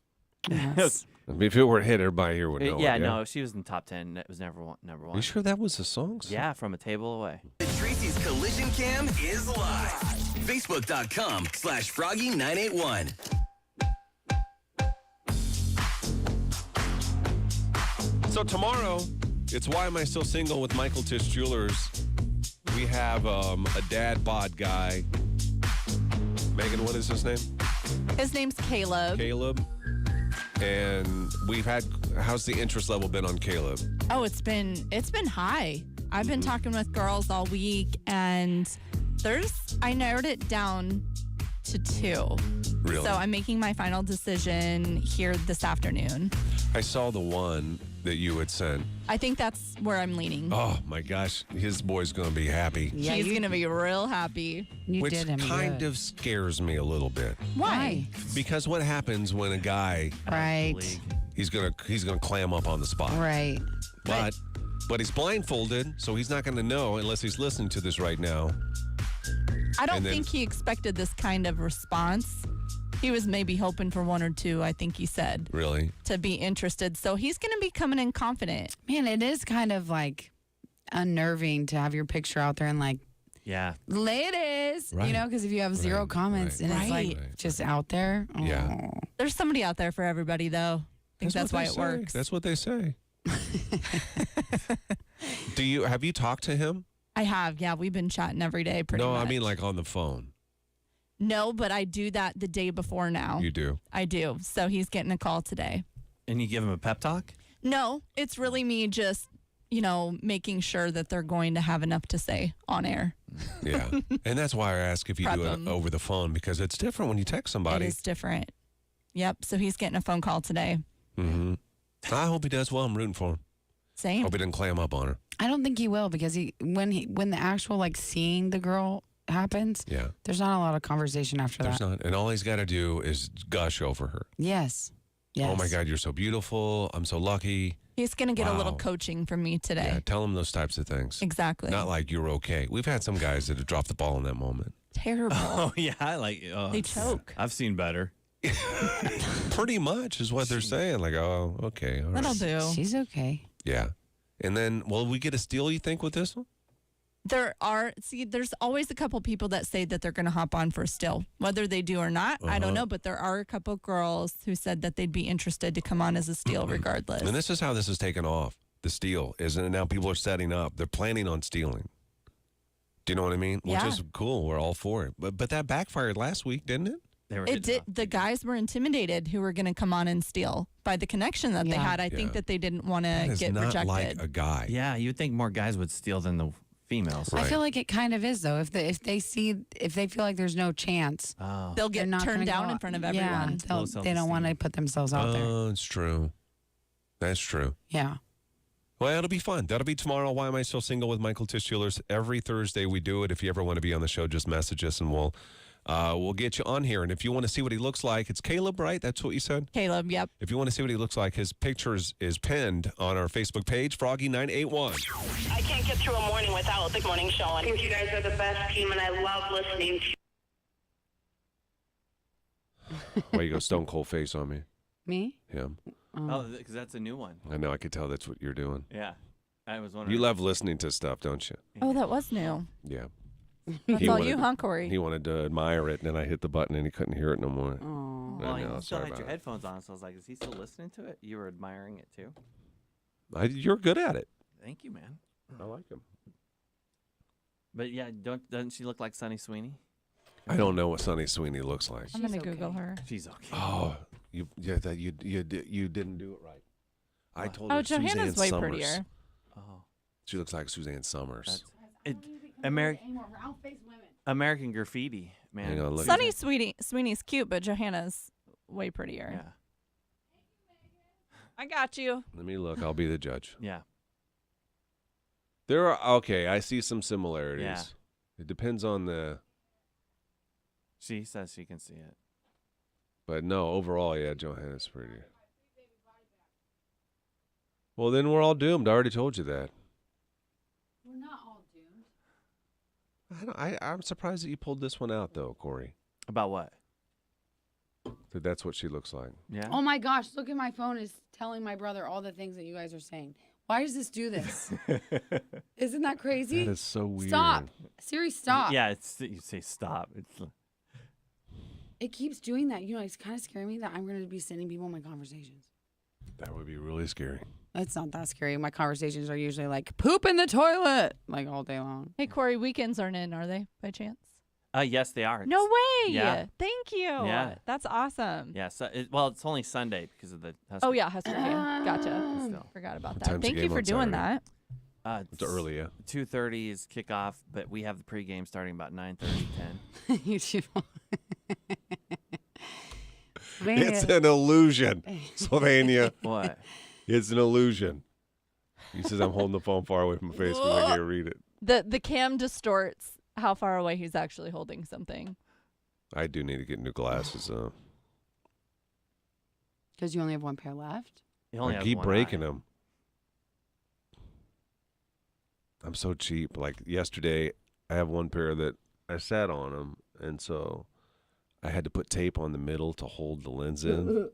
Yes. I mean, if it were a hit, everybody here would know Yeah, it. no, she was in the top 10. It was number one. You sure that was the song? Yeah, from A Table Away. Tracy's Collision Cam is live. Facebook.com/Froggy981. So tomorrow, it's Why Am I Still Single with Michael Tisch Jewelers. We have a dad bod guy. Megan, what is his name? His name's Caleb. Caleb. And how's the interest level been on Caleb? Oh, it's been high. I've been talking with girls all week, and I narrowed it down to 2. Really? So I'm making my final decision here this afternoon. I saw the one that you had sent. I think that's where I'm leaning. Oh my gosh, his boy's gonna be happy. Yeah, He's going to be real happy. You Which did him kind good. of scares me a little bit. Why? Because what happens when a guy Right. he's gonna clam up on the spot. Right. But he's blindfolded, so he's not gonna know unless he's listening to this right now. I don't And then- think he expected this kind of response. He was maybe hoping for 1 or 2, I think he said, Really? to be interested. So he's going to be coming in confident. Man, it is kind of unnerving to have your picture out there and Yeah. ladies, Right. you know, because if you have zero Right, comments right, and it's right, like right. just out there. Yeah. oh. There's somebody out there for everybody, though. I think that's what why they it say. works. That's what they say. Have you talked to him? I have. Yeah, we've been chatting every day pretty No, much. I mean like on the phone. No, but I do that the day before now. You do. I do. So he's getting a call today. And you give him a pep talk? No, it's really me just, making sure that they're going to have enough to say on air. Yeah. And that's why I ask if you Prep do it 'em. over the phone, because it's different when you text somebody. It is different. Yep. So he's getting a phone call today. Mm-hmm. I hope he does well. I'm rooting for him. Same. Hope he didn't clam up on her. I don't think he will because when the actual like seeing the girl happens, Yeah. there's not a lot of conversation after There's that. not. And all he's got to do is gush over her. Yes. Yes. Oh my God, you're so beautiful. I'm so lucky. He's going to get a little Wow. coaching from me today. Yeah, tell him those types of things. Exactly. Not like you're okay. We've had some guys that have dropped the ball in that moment. Terrible. Oh, yeah. They choke. I've seen better. Pretty much is what they're saying. Like, oh, okay. All That'll right. do. She's okay. Yeah. And then, will we get a steal, you think, with this one? There's always a couple people that say that they're going to hop on for a still. Whether they do or not, I don't know. But there are a couple girls who said that they'd be interested to come on as a steal regardless. And this is how this is taken off. The steal, isn't it? Now people are setting up. They're planning on stealing. Do you know what I mean? Yeah. Which is cool. We're all for it. But that backfired last week, didn't it? They were It did. The guys were intimidated who were going to come on and steal by the connection that they Yeah. had. I think that they didn't want That to is get not rejected. like a guy. Yeah, you'd think more guys would steal than the females. Right. I feel like it kind of is though. If they feel like there's no chance, Oh. They'll they're get not turned gonna down go in front of out. Yeah, everyone. Low they don't want to self-esteem. put themselves out there. Oh, it's true. That's true. Yeah. Well, it'll be fun. That'll be tomorrow. Why Am I Still Single with Michael Tischulers. Every Thursday we do it. If you ever want to be on the show, just message us and we'll get you on here. And if you want to see what he looks like, it's Caleb, right? That's what you said? Caleb, yep. If you want to see what he looks like, his picture is pinned on our Facebook page, Froggy981. I can't get through a morning without the morning show. I think you guys are the best team, and I love listening to you. Why you go stone cold face on me? Me? Him. Oh, because that's a new one. I know. I could tell that's what you're doing. Yeah. I was wondering. You love listening to stuff, don't you? Oh, that was new. Yeah. That's He all wanted- you, huh, Corey? He wanted to admire it, and then I hit the button, and he couldn't hear it no more. Oh. Well, I know. you still Sorry had about your it. headphones on, so I was like, is he still listening to it? You were admiring it too? You're good at it. Thank you, man. I like him. But yeah, doesn't she look like Sunny Sweeney? I don't know what Sunny Sweeney looks like. I'm going to She's Google okay. her. She's okay. Oh, you didn't do it right. I told Oh, her Johanna's Suzanne way Summers. prettier. Oh, She looks like Suzanne Summers. that's American Graffiti, man. Hang on, look. Sunny Sweeney's cute, but Johanna's way prettier. Yeah, I got you. Let me look. I'll be the judge. yeah. There are okay. I see some similarities. Yeah. It depends on the, She says she can see it. but no. Overall, yeah, Johanna's prettier. Well, then we're all doomed. I already told you that. We're not all doomed. I'm surprised that you pulled this one out, though, Corey. About what? That that's what she looks like. Yeah. Oh my gosh, look at my phone is telling my brother all the things that you guys are saying. Why does this do this? Isn't that crazy? That is so weird. Stop. Siri, stop. Yeah, you say stop. It's It keeps doing that. You know, it's kind of scaring me that I'm going to be sending people my conversations. That would be really scary. It's not that scary. My conversations are usually like poop in the toilet, like all day long. Hey, Corey, weekends aren't in, are they, by chance? yes, they are. No way. Yeah. Thank you. Yeah. That's awesome. Yeah. So it's only Sunday because of the. Oh, yeah, Husker game. Gotcha. Still. Forgot about What that. time's the Thank you game for on doing Saturday? that. It's early, yeah. 2:30 is kickoff, but we have the pregame starting about 9:30, 10. You should. It's an illusion, Sylvania. What? It's an illusion. He says I'm holding the phone far away from my face because I can't read it. The cam distorts how far away he's actually holding something. I do need to get new glasses, though. Because you only have one pair left? He only I has keep one breaking eye. them. I'm so cheap. Like yesterday, I have one pair that I sat on them, and so I had to put tape on the middle to hold the lens in.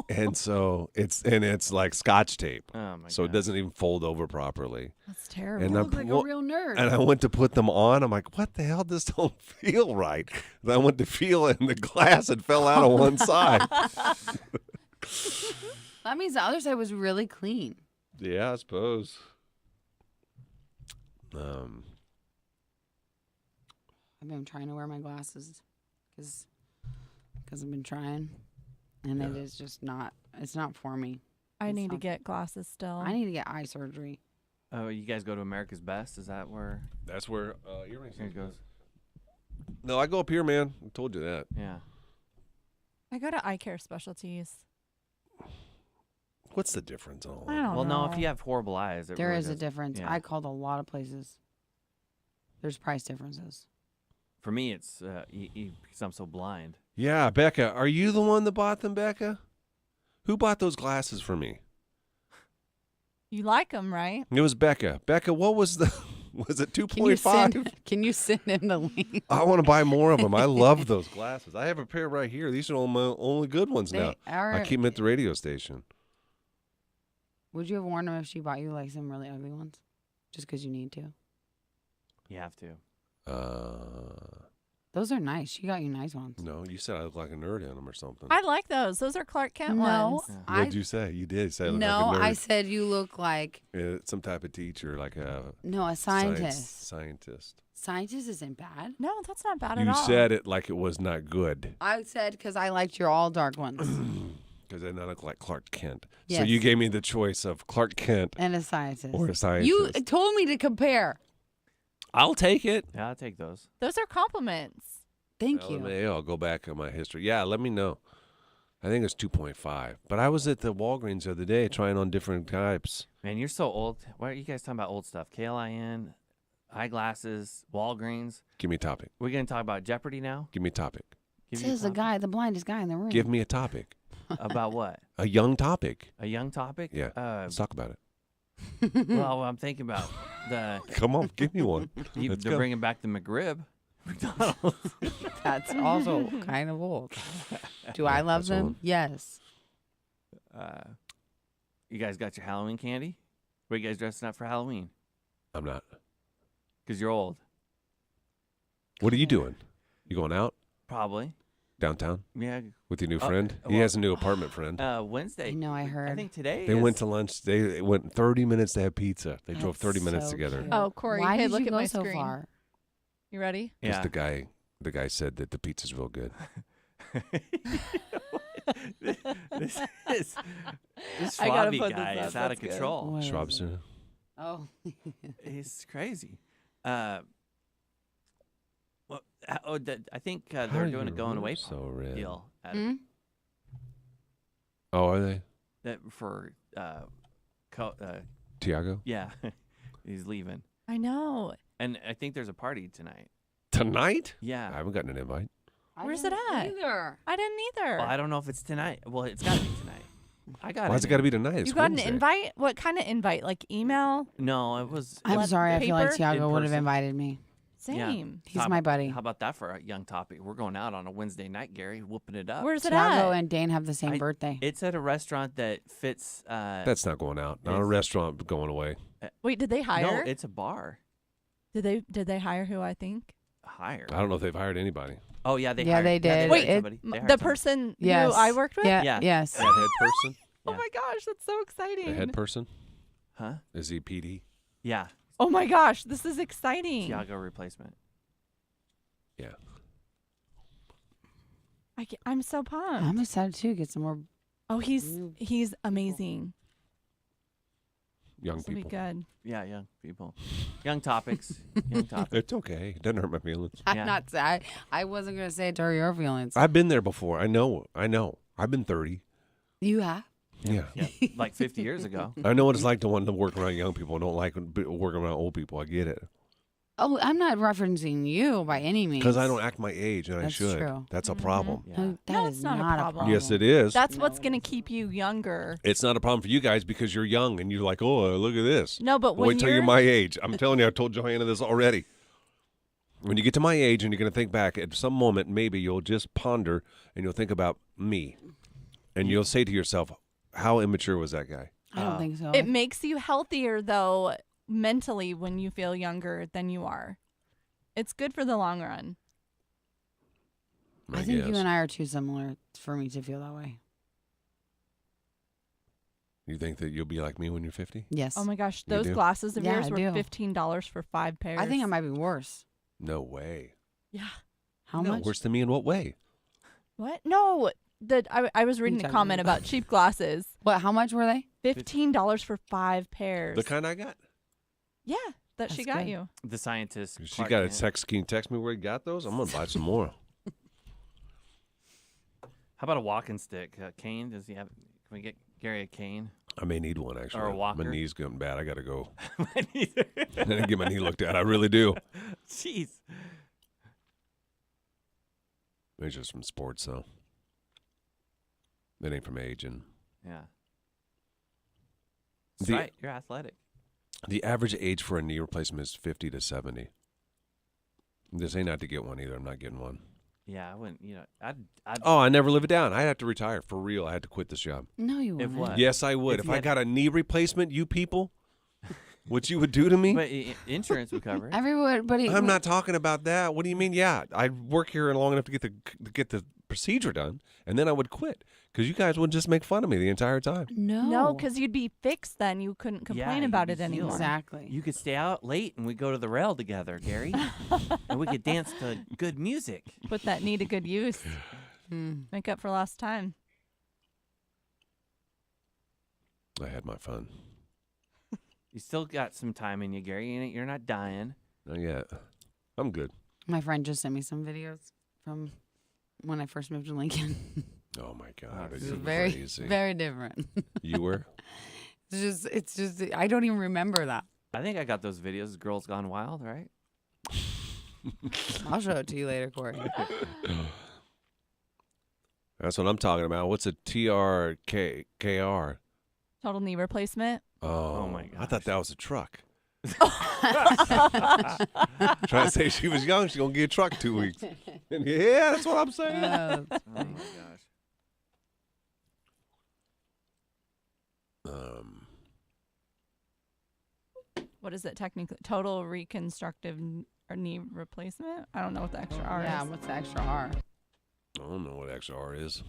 And so it's like Scotch tape. Oh my so God. it doesn't even fold over properly. That's terrible. And You I look like a real nerd. And I went to put them on. I'm like, what the hell? This don't feel right. Then I went to feel it, and the glass had fell out on one side. That means the other side was really clean. Yeah, I suppose. I've been trying to wear my glasses because I've been trying, and it is just not. It's not for me. I It's need to not- get glasses still. I need to get eye surgery. Oh, you guys go to America's Best? Is that where? That's where earrings Here it goes. No, I go up here, man. I told you that. Yeah. I go to eye care specialties. What's the difference on all I that? don't Well, know. no, if you have horrible eyes, it There really is a does- difference. yeah. I called a lot of places. There's price differences. For me, it's because I'm so blind. Yeah, Becca, are you the one that bought them, Becca? Who bought those glasses for me? You like them, right? It was Becca. Becca, what was the? Was it Can you 2.5? Can you send him the link? I want to buy more of them. I love those glasses. I have a pair right here. These are all my only good ones now. They are. I keep them at the radio station. Would you have worn them if she bought you like some really ugly ones? Just because you need to. You have to. Those are nice. She got you nice ones. No, you said I look like a nerd in them or something. I like those. Those are Clark Kent No, ones. I What'd you say? You did say I look no. like a nerd. I said you look like Some type of teacher, like a a scientist. Scientist. Scientist isn't bad. No, that's not bad You at all. said it like it was not good. I said because I liked your all dark ones Because then I look like Clark Kent. So Yes. you gave me the choice of Clark Kent and a scientist. or a scientist. You told me to compare. I'll take it. Yeah, I'll take those. Those are compliments. Thank you. LMAO, I'll go back on my history. Yeah, let me know. I think it's 2.5. But I was at the Walgreens the other day trying on different types. Man, you're so old. Why are you guys talking about old stuff? KLIN, eyeglasses, Walgreens. Give me a topic. We're going to talk about Jeopardy now? Give me a topic. Give me a Says the topic. guy, the blindest guy in the room. Give me a topic. About what? A young topic. A young topic? Yeah. Let's talk about it. Well, I'm thinking about the. Come on, give me one. Let's They're go. bringing back the McRib. McDonald's. That's also kind of old. Do I love That's them? old. Yes. You guys got your Halloween candy? Were you guys dressing up for Halloween? I'm not. Because you're old. What are you doing? You going out Probably. downtown Yeah. with your new Oh, friend? He well, has a new apartment friend. Wednesday. I know, I heard. I think today. They is- went to lunch. They went 30 minutes to have pizza. They drove That's 30 minutes so together. cute. Oh, Corey, Why hey, did look you at go my so screen. far? You ready? Because Yeah. the guy said that the pizza's real good. this I gotta Schwabi put this guy up. is out of That's good. control. What is Schwabster. Oh. He's crazy. Well, I think How they're are doing a your going away roots so red? deal at, Hmm? Oh, are they? that for Tiago? yeah, he's leaving, I know. and I think there's a party tonight. Tonight? I Yeah. haven't gotten an invite. I Where's it didn't at? Either. I didn't either. Well, I don't know if it's tonight. Well, it's got to be tonight. I got Why's it got to be tonight? It's you got Wednesday. an invite? What kind of invite? Like email? No, it was. I'm Let sorry. I feel like paper? Tiago In would have person. invited me. Same. He's my buddy. How about that for a young topic? We're going out on a Wednesday night, Gary, whooping it up. Where's it Tiago at? and Dane have the same birthday. It's at a restaurant that fits. That's not going out. Not a It's- restaurant going away. Wait, did they hire? No, it's a bar. Did they hire who I think? Hire. I don't know if they've hired anybody. Oh yeah, they Yeah, hired, they did. hired Wait, somebody. They hired The somebody. person Yes. who I worked with? Yeah. Yeah. Yes. That head person? Oh Yeah. my gosh, that's so exciting. The head person? Huh? Is he PD? Yeah. Oh my gosh, this is exciting. Tiago replacement. Yeah. I'm so pumped. I'm excited too. Get some more. Oh, he's amazing. Young This will be people. good. Yeah, young people. Young topics. Young topics. It's okay. It doesn't hurt my feelings. I'm Yeah. not. I wasn't gonna say it to hurt your feelings. I've been there before. I know. I've been 30. You have. Yeah. Yeah, like 50 years ago. I know what it's like to want to work around young people. I don't like working around old people. I get it. Oh, I'm not referencing you by any means. Because I don't act my age, and I That's should. true. That's a problem. Yeah. No, that No, is it's not a not problem. Yes, it is. That's what's going to keep you younger. It's not a problem for you guys because you're young and you're like, oh, look at this. No, but when Wait till you're you're my age. I'm telling you, I told Johanna this already. When you get to my age and you're going to think back, at some moment, maybe you'll just ponder and you'll think about me. And you'll say to yourself, how immature was that guy? I don't think so. It makes you healthier, though, mentally when you feel younger than you are. It's good for the long run. I think you and I are too similar for me to feel that way. You think that you'll be like me when you're 50? Yes. Oh my gosh, You those do? glasses of Yeah, yours I were do. $15 for 5 pairs. I think I might be worse. No way. Yeah. How No, much? worse than me in what way? What? No. I was reading a talking comment about? about cheap glasses. What? How much were they? $15 for 5 pairs. The kind I got. Yeah, that she That's got good. you. The scientist. She Clark got a Kent. text. Can you text me where you got those? I'm going to buy some more. How about a walking stick? Cane? Does he have? Can we get Gary a cane? I may need one, actually. Or a walker. My knee's getting bad. I got to go. Neither. I didn't get my knee looked at. I really do. Jeez. It's just from sports, though. It ain't from age. And Yeah. That's The- right. You're athletic. the average age for a knee replacement is 50 to 70. This ain't not to get one either. I'm not getting one. Yeah, I wouldn't. You know, I'd Oh, I never live it down. I have to retire. For real. I had to quit this job. No, you If wouldn't. what? Yes, I would. If If you I had- got a knee replacement, you people, what you would do to me? But insurance would cover it. Everybody. I'm not talking about that. What do you mean? Yeah, I'd work here long enough to get the procedure done, and then I would quit because you guys would just make fun of me the entire time. No. No, because you'd be fixed then. You couldn't complain you'd about be it anymore. healed. Exactly. You could stay out late and we go to the rail together, Gary, and we could dance to good music. Put that knee to good use. Make up for lost time. I had my fun. You still got some time in you, Gary. You're not dying. Not yet. I'm good. My friend just sent me some videos from when I first moved to Lincoln. Oh my God, It's it's very, crazy. very different. You were? It's just, I don't even remember that. I think I got those videos. Girls Gone Wild, right? I'll show it to you later, Corey. That's what I'm talking about. What's a TRKR? Total knee replacement. Oh, my I thought that was a truck. Oh Trying to say she was young, she's going to get a truck 2 weeks. Yeah, that's what I'm saying. Oh my gosh. What is it technically? Total reconstructive or knee replacement? I don't know what the extra R Yeah, is. what's the extra R? I don't know what XR is.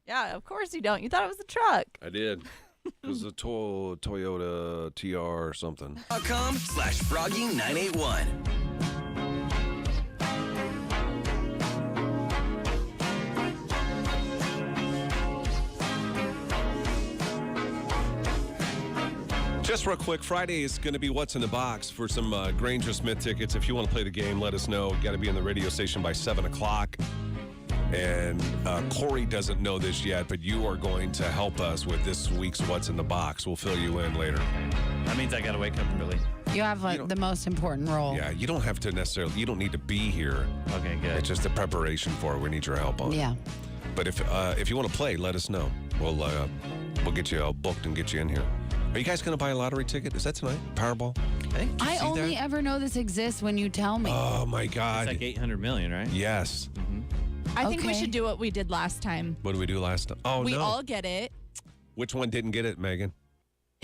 Yeah, of course you don't. You thought it was a truck. I did. It was a Toyota TR or something. .com/Froggy981. Just real quick, Friday is going to be What's in the Box for some Granger Smith tickets. If you want to play the game, let us know. You got to be in the radio station by 7 o'clock. And Corey doesn't know this yet, but you are going to help us with this week's What's in the Box. We'll fill you in later. That means I got to wake up early. You have like the most important role. Yeah, you don't have to necessarily, you don't need to be here. Okay, good. It's just a preparation for it. We need your help on it. Yeah. But if you want to play, let us know. We'll get you booked and get you in here. Are you guys going to buy a lottery ticket? Is that tonight? Powerball? Did you I see only that? ever know this exists when you tell me. Oh my God. It's like 800 million, right? Yes. I think we Okay. should do what we did last time. What did we do last time? Oh, we no. all get it. Which one didn't get it, Megan?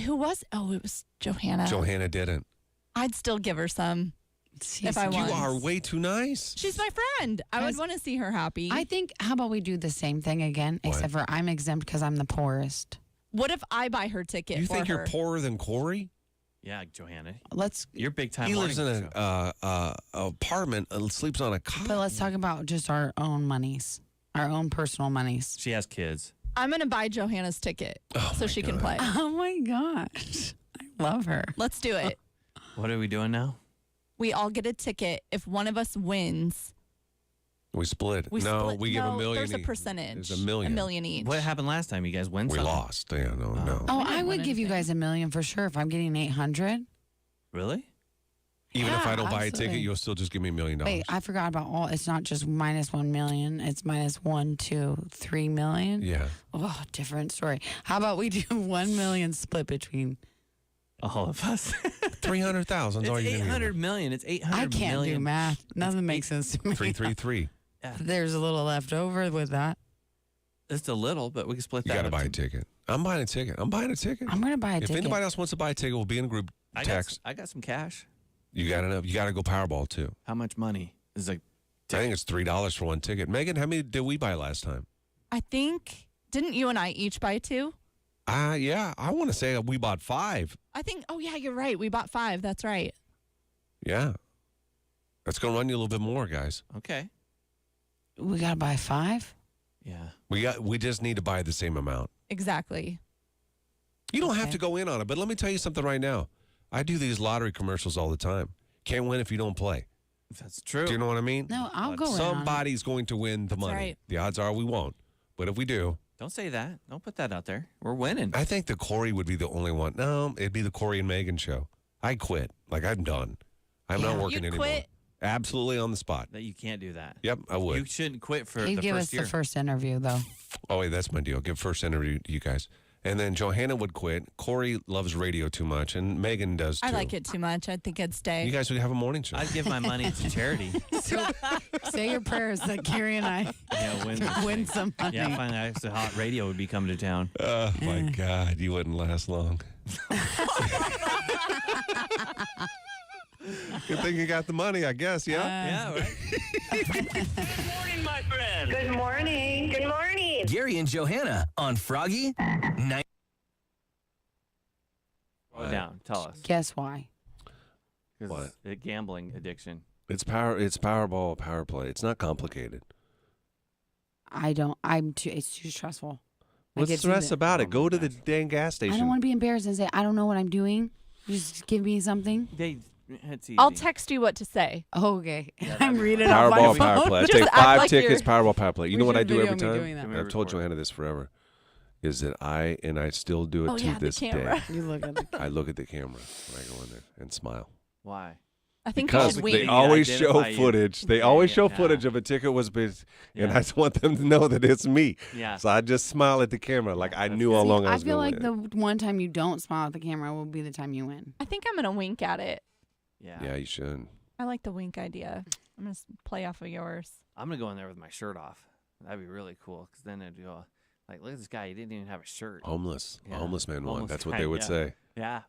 Who was? Oh, it was Johanna. Johanna didn't. I'd still give her some if I You won. are way too nice. She's my friend. I would want to see her happy. I think, how about we do the same thing again, except for I'm exempt because I'm the poorest. What if I buy her ticket You for think her? you're poorer than Corey? Yeah, Johanna. Let's, You're big time. He lives in morning an show. apartment, sleeps on a cot. but let's talk about just our own monies, our own personal monies. She has kids. I'm going to buy Johanna's ticket so she can play. Oh my gosh. I love her. Let's do it. What are we doing now? We all get a ticket. If one of us wins, We split. we no, split. we give a million. There's a each. percentage. There's a million. A million each. What happened last time? You guys win We something? lost. Yeah, no. Oh, We didn't I would win give you anything. guys $1 million for sure if I'm getting 800. Really? Even if Yeah, I don't buy a absolutely. ticket, you'll still just give me $1 million. Wait, I forgot about all. It's not just minus 1 million. It's minus 1, 2, 3 million. Yeah. Oh, different story. How about we do 1 million split between All of us. 300,000 is all It's you're going to 800 million. It's 800 I can't million. do math. Nothing makes sense to me. 333. There's a little left over with that. It's a little, but we can split You that. got to up buy a ticket. I'm buying a ticket. I'm going to buy a If ticket. anybody else wants to buy a ticket, we'll be in a group text. I got some cash. You got enough. You got to go Powerball too. How much money is like? I think it's $3 for one ticket. Megan, how many did we buy last time? I think, didn't you and I each buy 2? Yeah. I want to say we bought 5. I think, oh, yeah, you're right. We bought 5. That's right. Yeah. That's going to run you a little bit more, guys. Okay. We got to buy 5? Yeah. We just need to buy the same amount. Exactly. You don't have to go in on it, but let me tell you something right now. I do these lottery commercials all the time. Can't win if you don't play. That's true. Do you know what I mean? No, I'll go in on it. Somebody's going to win the money. right. The odds are we won't. But if we do, Don't say that. Don't put that out there. We're winning. I think the Corey would be the only one. No, it'd be the Corey and Megan show. I quit. Like, I'm done. I'm not working You'd anymore. quit? Absolutely on the spot. That you can't do that. Yep, I would. You shouldn't quit for He'd the give first us year. the first interview, though. Oh, wait, that's my deal. Give first interview to you guys. And then Johanna would quit. Corey loves radio too much, and Megan does too. I like it too much. I think I'd stay. You guys would have a morning show. I'd give my money to charity. So say your prayers that Carrie and I Yeah, win, this win thing. some money. Yeah, finally, actually, hot radio would be coming to town. Oh, my God. You wouldn't last long. Good thing you got the money, I guess, yeah? Yeah, right. Good morning, my friend. Good morning. Good morning. Gary and Johanna on Froggy 9. Go down. Tell us. Guess why? 'Cause What? it's a gambling addiction. It's Powerball, power play. It's not complicated. It's too stressful. What's the stress about it? Oh, Go my to the gosh. dang gas I station. don't want to be embarrassed and say, I don't know what I'm doing. Just give me something. It's easy. I'll text you what to say. Okay. Yeah, I'm that'd be reading it off my Powerball, phone. power play. I Just take act 5 like tickets, you're- Powerball, power play. You know We what I should do video every me time? doing that. I've told Johanna this forever. Is that I still do it Oh, to yeah, the this day. camera. You look at the I look at the camera when I go in there and smile. Why? I think Because you should they wait. always Identify show you. footage. They Yeah, always yeah, show yeah. footage of a ticket was bid, and Yeah. I just want them to know that it's me. Yeah. So I just smile at the camera like I That's knew good. how See, long I I was feel going like to win. the one time you don't smile at the camera will be the time you win. I think I'm going to wink at it. Yeah. Yeah, you should. I like the wink idea. I'm going to play off of yours. I'm going to go in there with my shirt off. That'd be really cool. Because then it'd go, like, look at this guy. He didn't even have a shirt. Homeless. Yeah. A homeless man won. Homeless That's what guy, they would yeah. say. Yeah.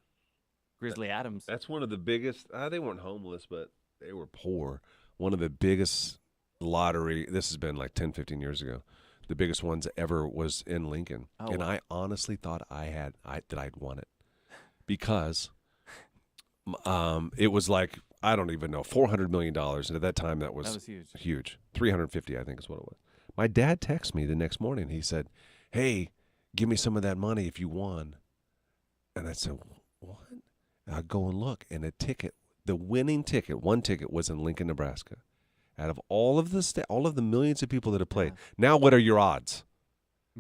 Grizzly Adams. That's one of the biggest. They weren't homeless, but they were poor. One of the biggest lottery. This has been like 10, 15 years ago. The biggest ones ever was in Lincoln, Oh, and wow. I honestly thought that I'd won it because it was like I don't even know $400 million, and at that time that was huge. Huge. 350, I think, is what it was. My dad texted me the next morning. He said, "Hey, give me some of that money if you won." And I said, "What?" And I go and look, and the winning ticket, one ticket was in Lincoln, Nebraska. Out of all of the millions of people that have played, now what are your odds?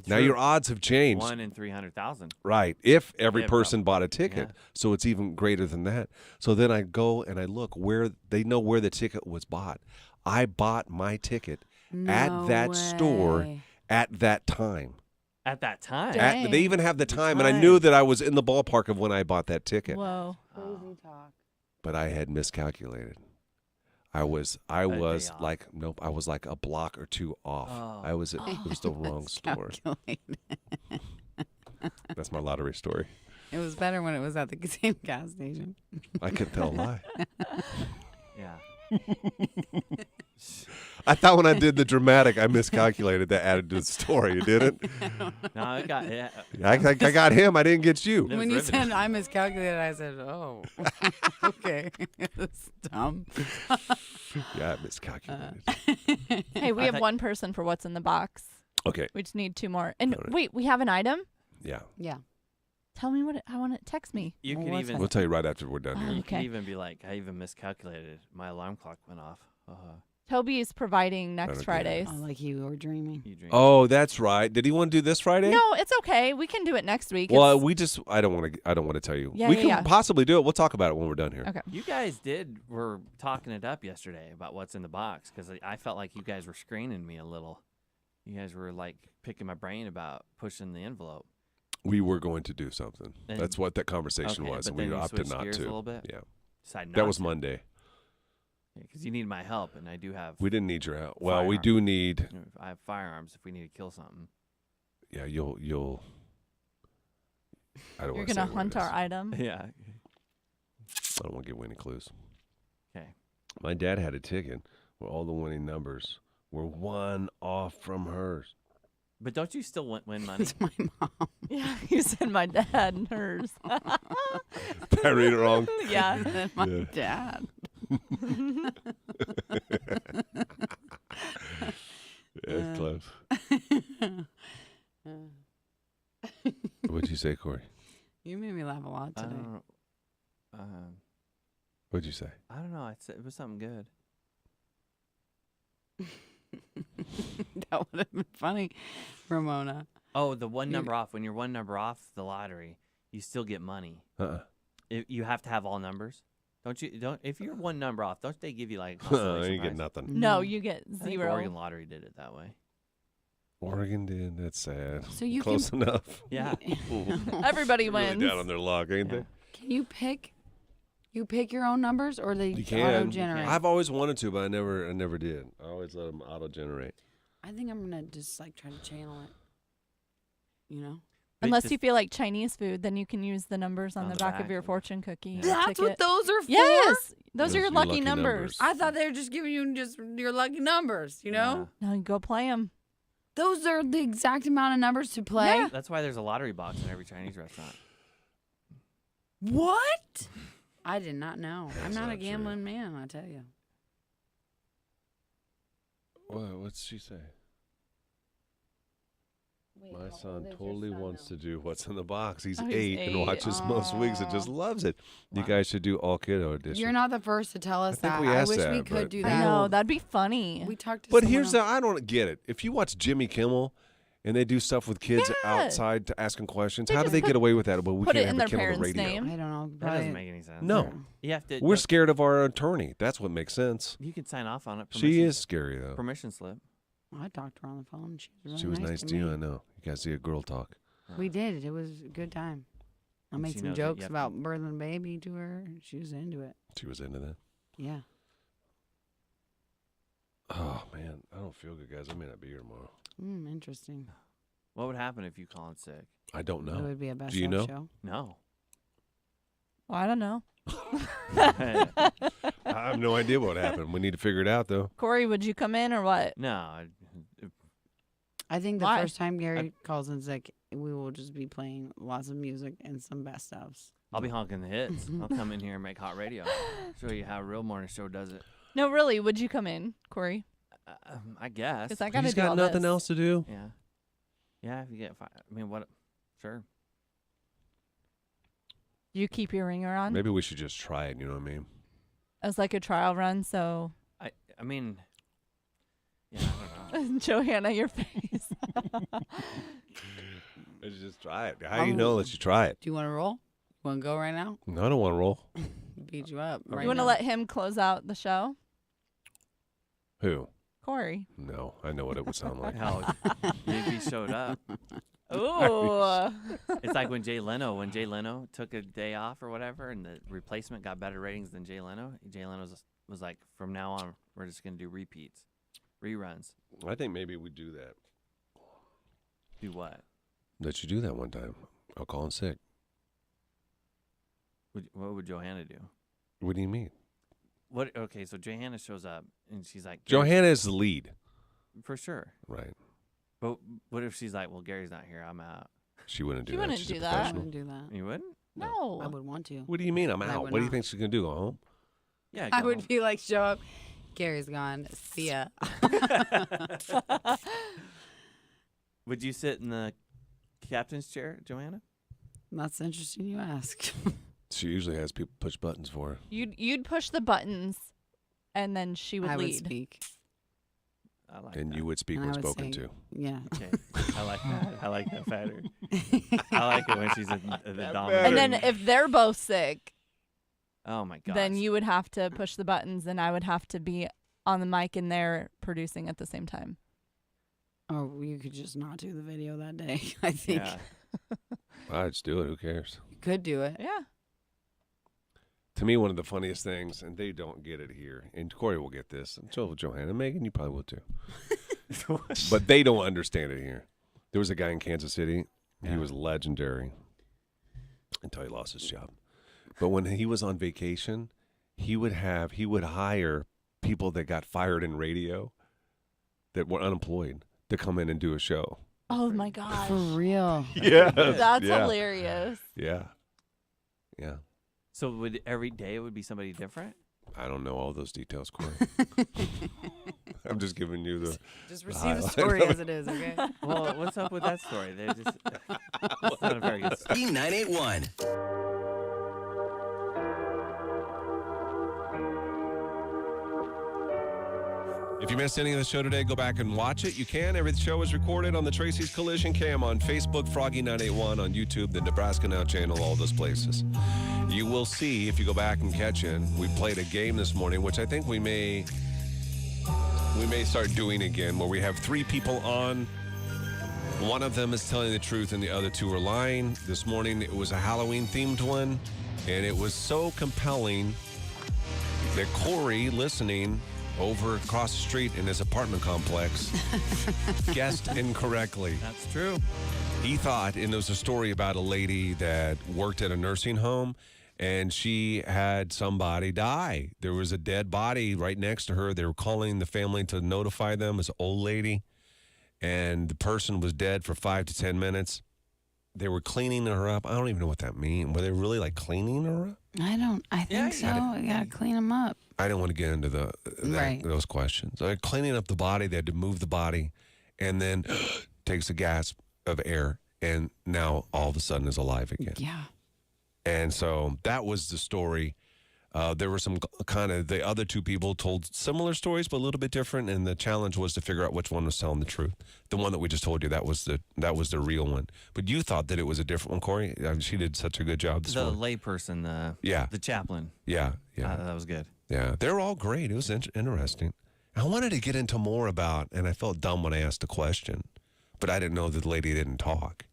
Now True. your odds have changed. 1 in 300,000. Right. If every Yeah, person bought a ticket, Yeah. so it's even greater than that. So then I go and I look where they know where the ticket was bought. I bought my ticket at No that store way. at that time. At that time. Dang. They even have the The time, and I time. knew that I was in the ballpark of when I bought that ticket. Whoa. Crazy talk. But I had miscalculated. I was day off. like I was like a block or two off. Oh. It was the wrong store. Calculated. That's my lottery story. It was better when it was at the same gas station. I could tell a lie. Yeah. I thought when I did the dramatic, I miscalculated that added to the story. You didn't? No, it got. Yeah. I got him. I didn't get you. It When was you riveting. said I miscalculated, I said, "Oh, okay, that's dumb." Yeah, I miscalculated. Hey, we I have thought- one person for what's in the box. Okay. We just need 2 more. And All right. wait, we have an item? Yeah. Yeah. Tell me what I want to text me. You Well, could what's even. We'll tell you right after we're done here. Oh. You Okay. could even be like, I even miscalculated. My alarm clock went off. Toby is providing don't next do Fridays. Oh, like you were dreaming. You dream. Oh, that's right. Did he want to do this Friday? No, it's okay. We can do it next week. Well, It's- I don't want to tell you. Yeah, we yeah, can yeah. possibly do it. We'll talk about it when we're done here. okay. You guys were talking it up yesterday about what's in the box because I felt like you guys were screening me a little. You guys were like picking my brain about pushing the envelope. We were going to do something. And- That's what that conversation Okay, was, but and we then you opted switched not gears to. a little bit? Yeah, Decide that not was to. Monday. Because you need my help, and I do have. We didn't need your help. Well, we Firearm. do need. I have firearms if we need to kill something. Yeah, you'll. I don't You're want to gonna hunt our I item. Yeah. don't want to give any clues. Okay. My dad had a ticket where all the winning numbers were one off from hers. But don't you still win money? It's my mom. Yeah, you said my dad and hers. Did I read it wrong? Yeah. And then my Yeah. dad. Yeah, close. What'd you say, Corey? You made me laugh a lot I today. don't know. What'd you say? I don't know. It was something good. That would have been funny, Ramona. Oh, the one You- number off. When you're one number off the lottery, you still get money. You have to have all numbers. Don't you? Don't if you're one number off, don't they give you like? a consolation You get prize? nothing. No, you get I think 0. Oregon Lottery did it that way. Oregon did. That's sad. So you Close enough. Yeah. Everybody Really wins. down on their luck, ain't Yeah. they? Can you pick? You pick your own numbers, or they You can. auto-generate? I've always wanted to, but I never did. I always let them auto-generate. I think I'm gonna just like try to channel it. You know. But Unless just- you feel like Chinese food, then you can use the numbers on, the back of your yeah. fortune cookie. That's ticket. what those are for. Yes, those Those are your are lucky, lucky numbers. numbers. I thought they were just giving you just your lucky numbers. You know. No, you go play them. Those are the exact amount of numbers to play. Yeah. That's why there's a lottery box in every Chinese restaurant. What? I did not know. I'm That's not a not true. gambling man, I tell you. What's she say? My son totally wants to do what's in the box. He's Oh, he's 8 and 8. watches most weeks and just loves it. You Wow. guys should do all kiddo edition. You're not the first to tell us think that. we I asked wish we that, could but- do I that. know that'd be funny. We talked to But someone here's the else. I don't get it. If you watch Jimmy Kimmel and they do stuff with kids Yeah. outside to asking questions, They how do just they put- get away with that? But we put can't it in have their a kid on the parents' radio. name. I don't know. That probably- doesn't make any sense. No. You have to. We're scared of our attorney. That's what makes sense. You can sign off on it. She is scary though. Permission slip. I talked to her on the phone. She was, really She was nice to me. you, I know. You guys see a girl talk. We did. It was a good time. I And made she some knows that you jokes have about to- birthing a baby to her. She was into it. She was into that. Yeah. Oh man, I don't feel good, guys. I may not be here tomorrow. Interesting. What would happen if you call in sick? I don't It know. would be a best Do you of know? show. No. Well, I don't know. I have no idea what happened. We need to figure it out though. Corey, would you come in or what? No. I think the Why? first time Gary calls in sick, we will just be playing lots of music and some best ofs. I'll be honking the hits. I'll come in here and make hot radio. Show you how a real morning show does it. No, really, would you come in, Corey? I guess. Because I gotta He's do got all nothing this. else to do. Yeah. Yeah, if you get I mean, what? Sure. You keep your ringer on Maybe we should just try it. You know what I mean? as like a trial run. So, I mean, yeah, I don't know. Johanna, your face. Let's just try it. How do you know? Let you try it. Do you want to roll? You want to go right now? No, I don't want to roll. Beat you up. You Right want to now. let him close out the show, Who? Corey? No, I know what it would sound like. Hell, maybe he showed up. Ooh. It's like when Jay Leno took a day off or whatever, and the replacement got better ratings than Jay Leno. Jay Leno was like, from now on, we're just gonna do repeats, reruns. I think maybe we do that. Do what? Let you do that one time. I'll call in sick. What would Johanna do? What do you mean? What? Okay, so Johanna shows up and she's like, Johanna is the lead. for sure. Right. But what if she's like, well, Gary's not here, I'm out. She wouldn't do She that. wouldn't She's do a that. I professional. wouldn't do that. You wouldn't? No. I would want to. What do you mean? I'm I out. would What do you not. think she's gonna do? Go home? Yeah. I go would home. be like, show up. Gary's gone. See ya. Would you sit in the captain's chair, Johanna? That's interesting you ask. She usually has people push buttons for her. You'd push the buttons, and then she would I would lead. speak. I like And that. you would speak And I when would spoken say- to. Yeah. Okay. I like that. I like that pattern. I like it when she's the dominant. And then if they're both sick, oh my gosh. then you would have to push the buttons, and I would have to be on the mic and there producing at the same time. Or you could just not do the video that day, I think. Yeah. I just do it. Who cares? You could do it. Yeah. To me, one of the funniest things, and they don't get it here, and Corey will get this, and so will Johanna. Megan, you probably will too. But they don't understand it here. There was a guy in Kansas City. He was legendary until he lost his job. But when he was on vacation, he would hire people that got fired in radio that were unemployed to come in and do a show. Oh my gosh. For real. Yeah. That's hilarious. Yeah. Yeah. So would every day it would be somebody different? I don't know all those details, Corey. I'm just giving you the. Just receive the story as it is, okay? Well, what's up with that story? They just it's not a very good story. B981. If you missed any of the show today, go back and watch it. You can. Every show is recorded on the Tracy's Collision Cam on Facebook, Froggy981 on YouTube, the Nebraska Now channel, all those places. You will see, if you go back and catch it, we played a game this morning, which I think we may start doing again, where we have 3 people on. One of them is telling the truth and the other 2 are lying. This morning it was a Halloween-themed one, and it was so compelling that Corey, listening over across the street in his apartment complex, guessed incorrectly. That's true. He thought, and there was a story about a lady that worked at a nursing home, and she had somebody die. There was a dead body right next to her. They were calling the family to notify them. This old lady, and the person was dead for 5 to 10 minutes. They were cleaning her up. I don't even know what that means. Were they really like cleaning her up? I think so. You got to clean them up. I don't want to get into those questions. Cleaning up the body, they had to move the body, and then takes a gasp of air, and now all of a sudden is alive again. Yeah. And so that was the story. There were some the other 2 people told similar stories, but a little bit different. And the challenge was to figure out which one was telling the truth. The one that we just told you, that was the real one. But you thought that it was a different one, Corey. She did such a good job this morning. The layperson, the chaplain. Yeah. That was good. Yeah, they're all great. It was interesting. I wanted to get into more about, and I felt dumb when I asked a question, but I didn't know that the lady didn't talk.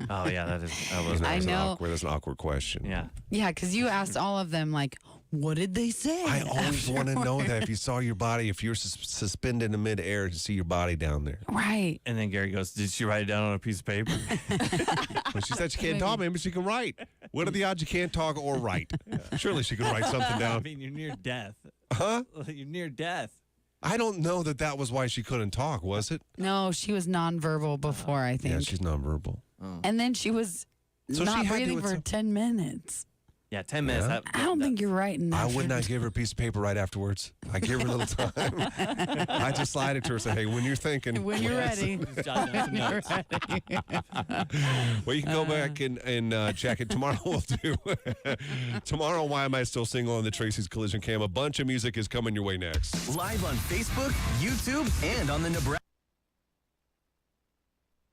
Oh yeah, that was. I know. That's an awkward question. Yeah. Yeah, because you asked all of them, like, what did they say? I always want to know that if you saw your body, if you're suspended in midair, to see your body down there. Right. And then Gary goes, "Did she write it down on a piece of paper?" Well, she said she can't talk, maybe she can write. What are the odds you can't talk or write? Surely she could write something I down. mean, you're near death. Huh? You're near death. I don't know that was why she couldn't talk, was it? No, she was nonverbal before, I think. Yeah, she's nonverbal. And then she was So not she had to breathing do it for 10 minutes. Yeah, 10 minutes. Yeah. I don't think you're writing that. I would not give her a piece of paper right afterwards. I give her a little time. I just slide it to her and say, hey, when you're thinking. When you're ready. When you're ready. Well, you can go back and check it. Tomorrow we'll do. Tomorrow, Why Am I Still Single on the Tracy's Collision Cam? A bunch of music is coming your way next. Live on Facebook, YouTube, and on the Nebraska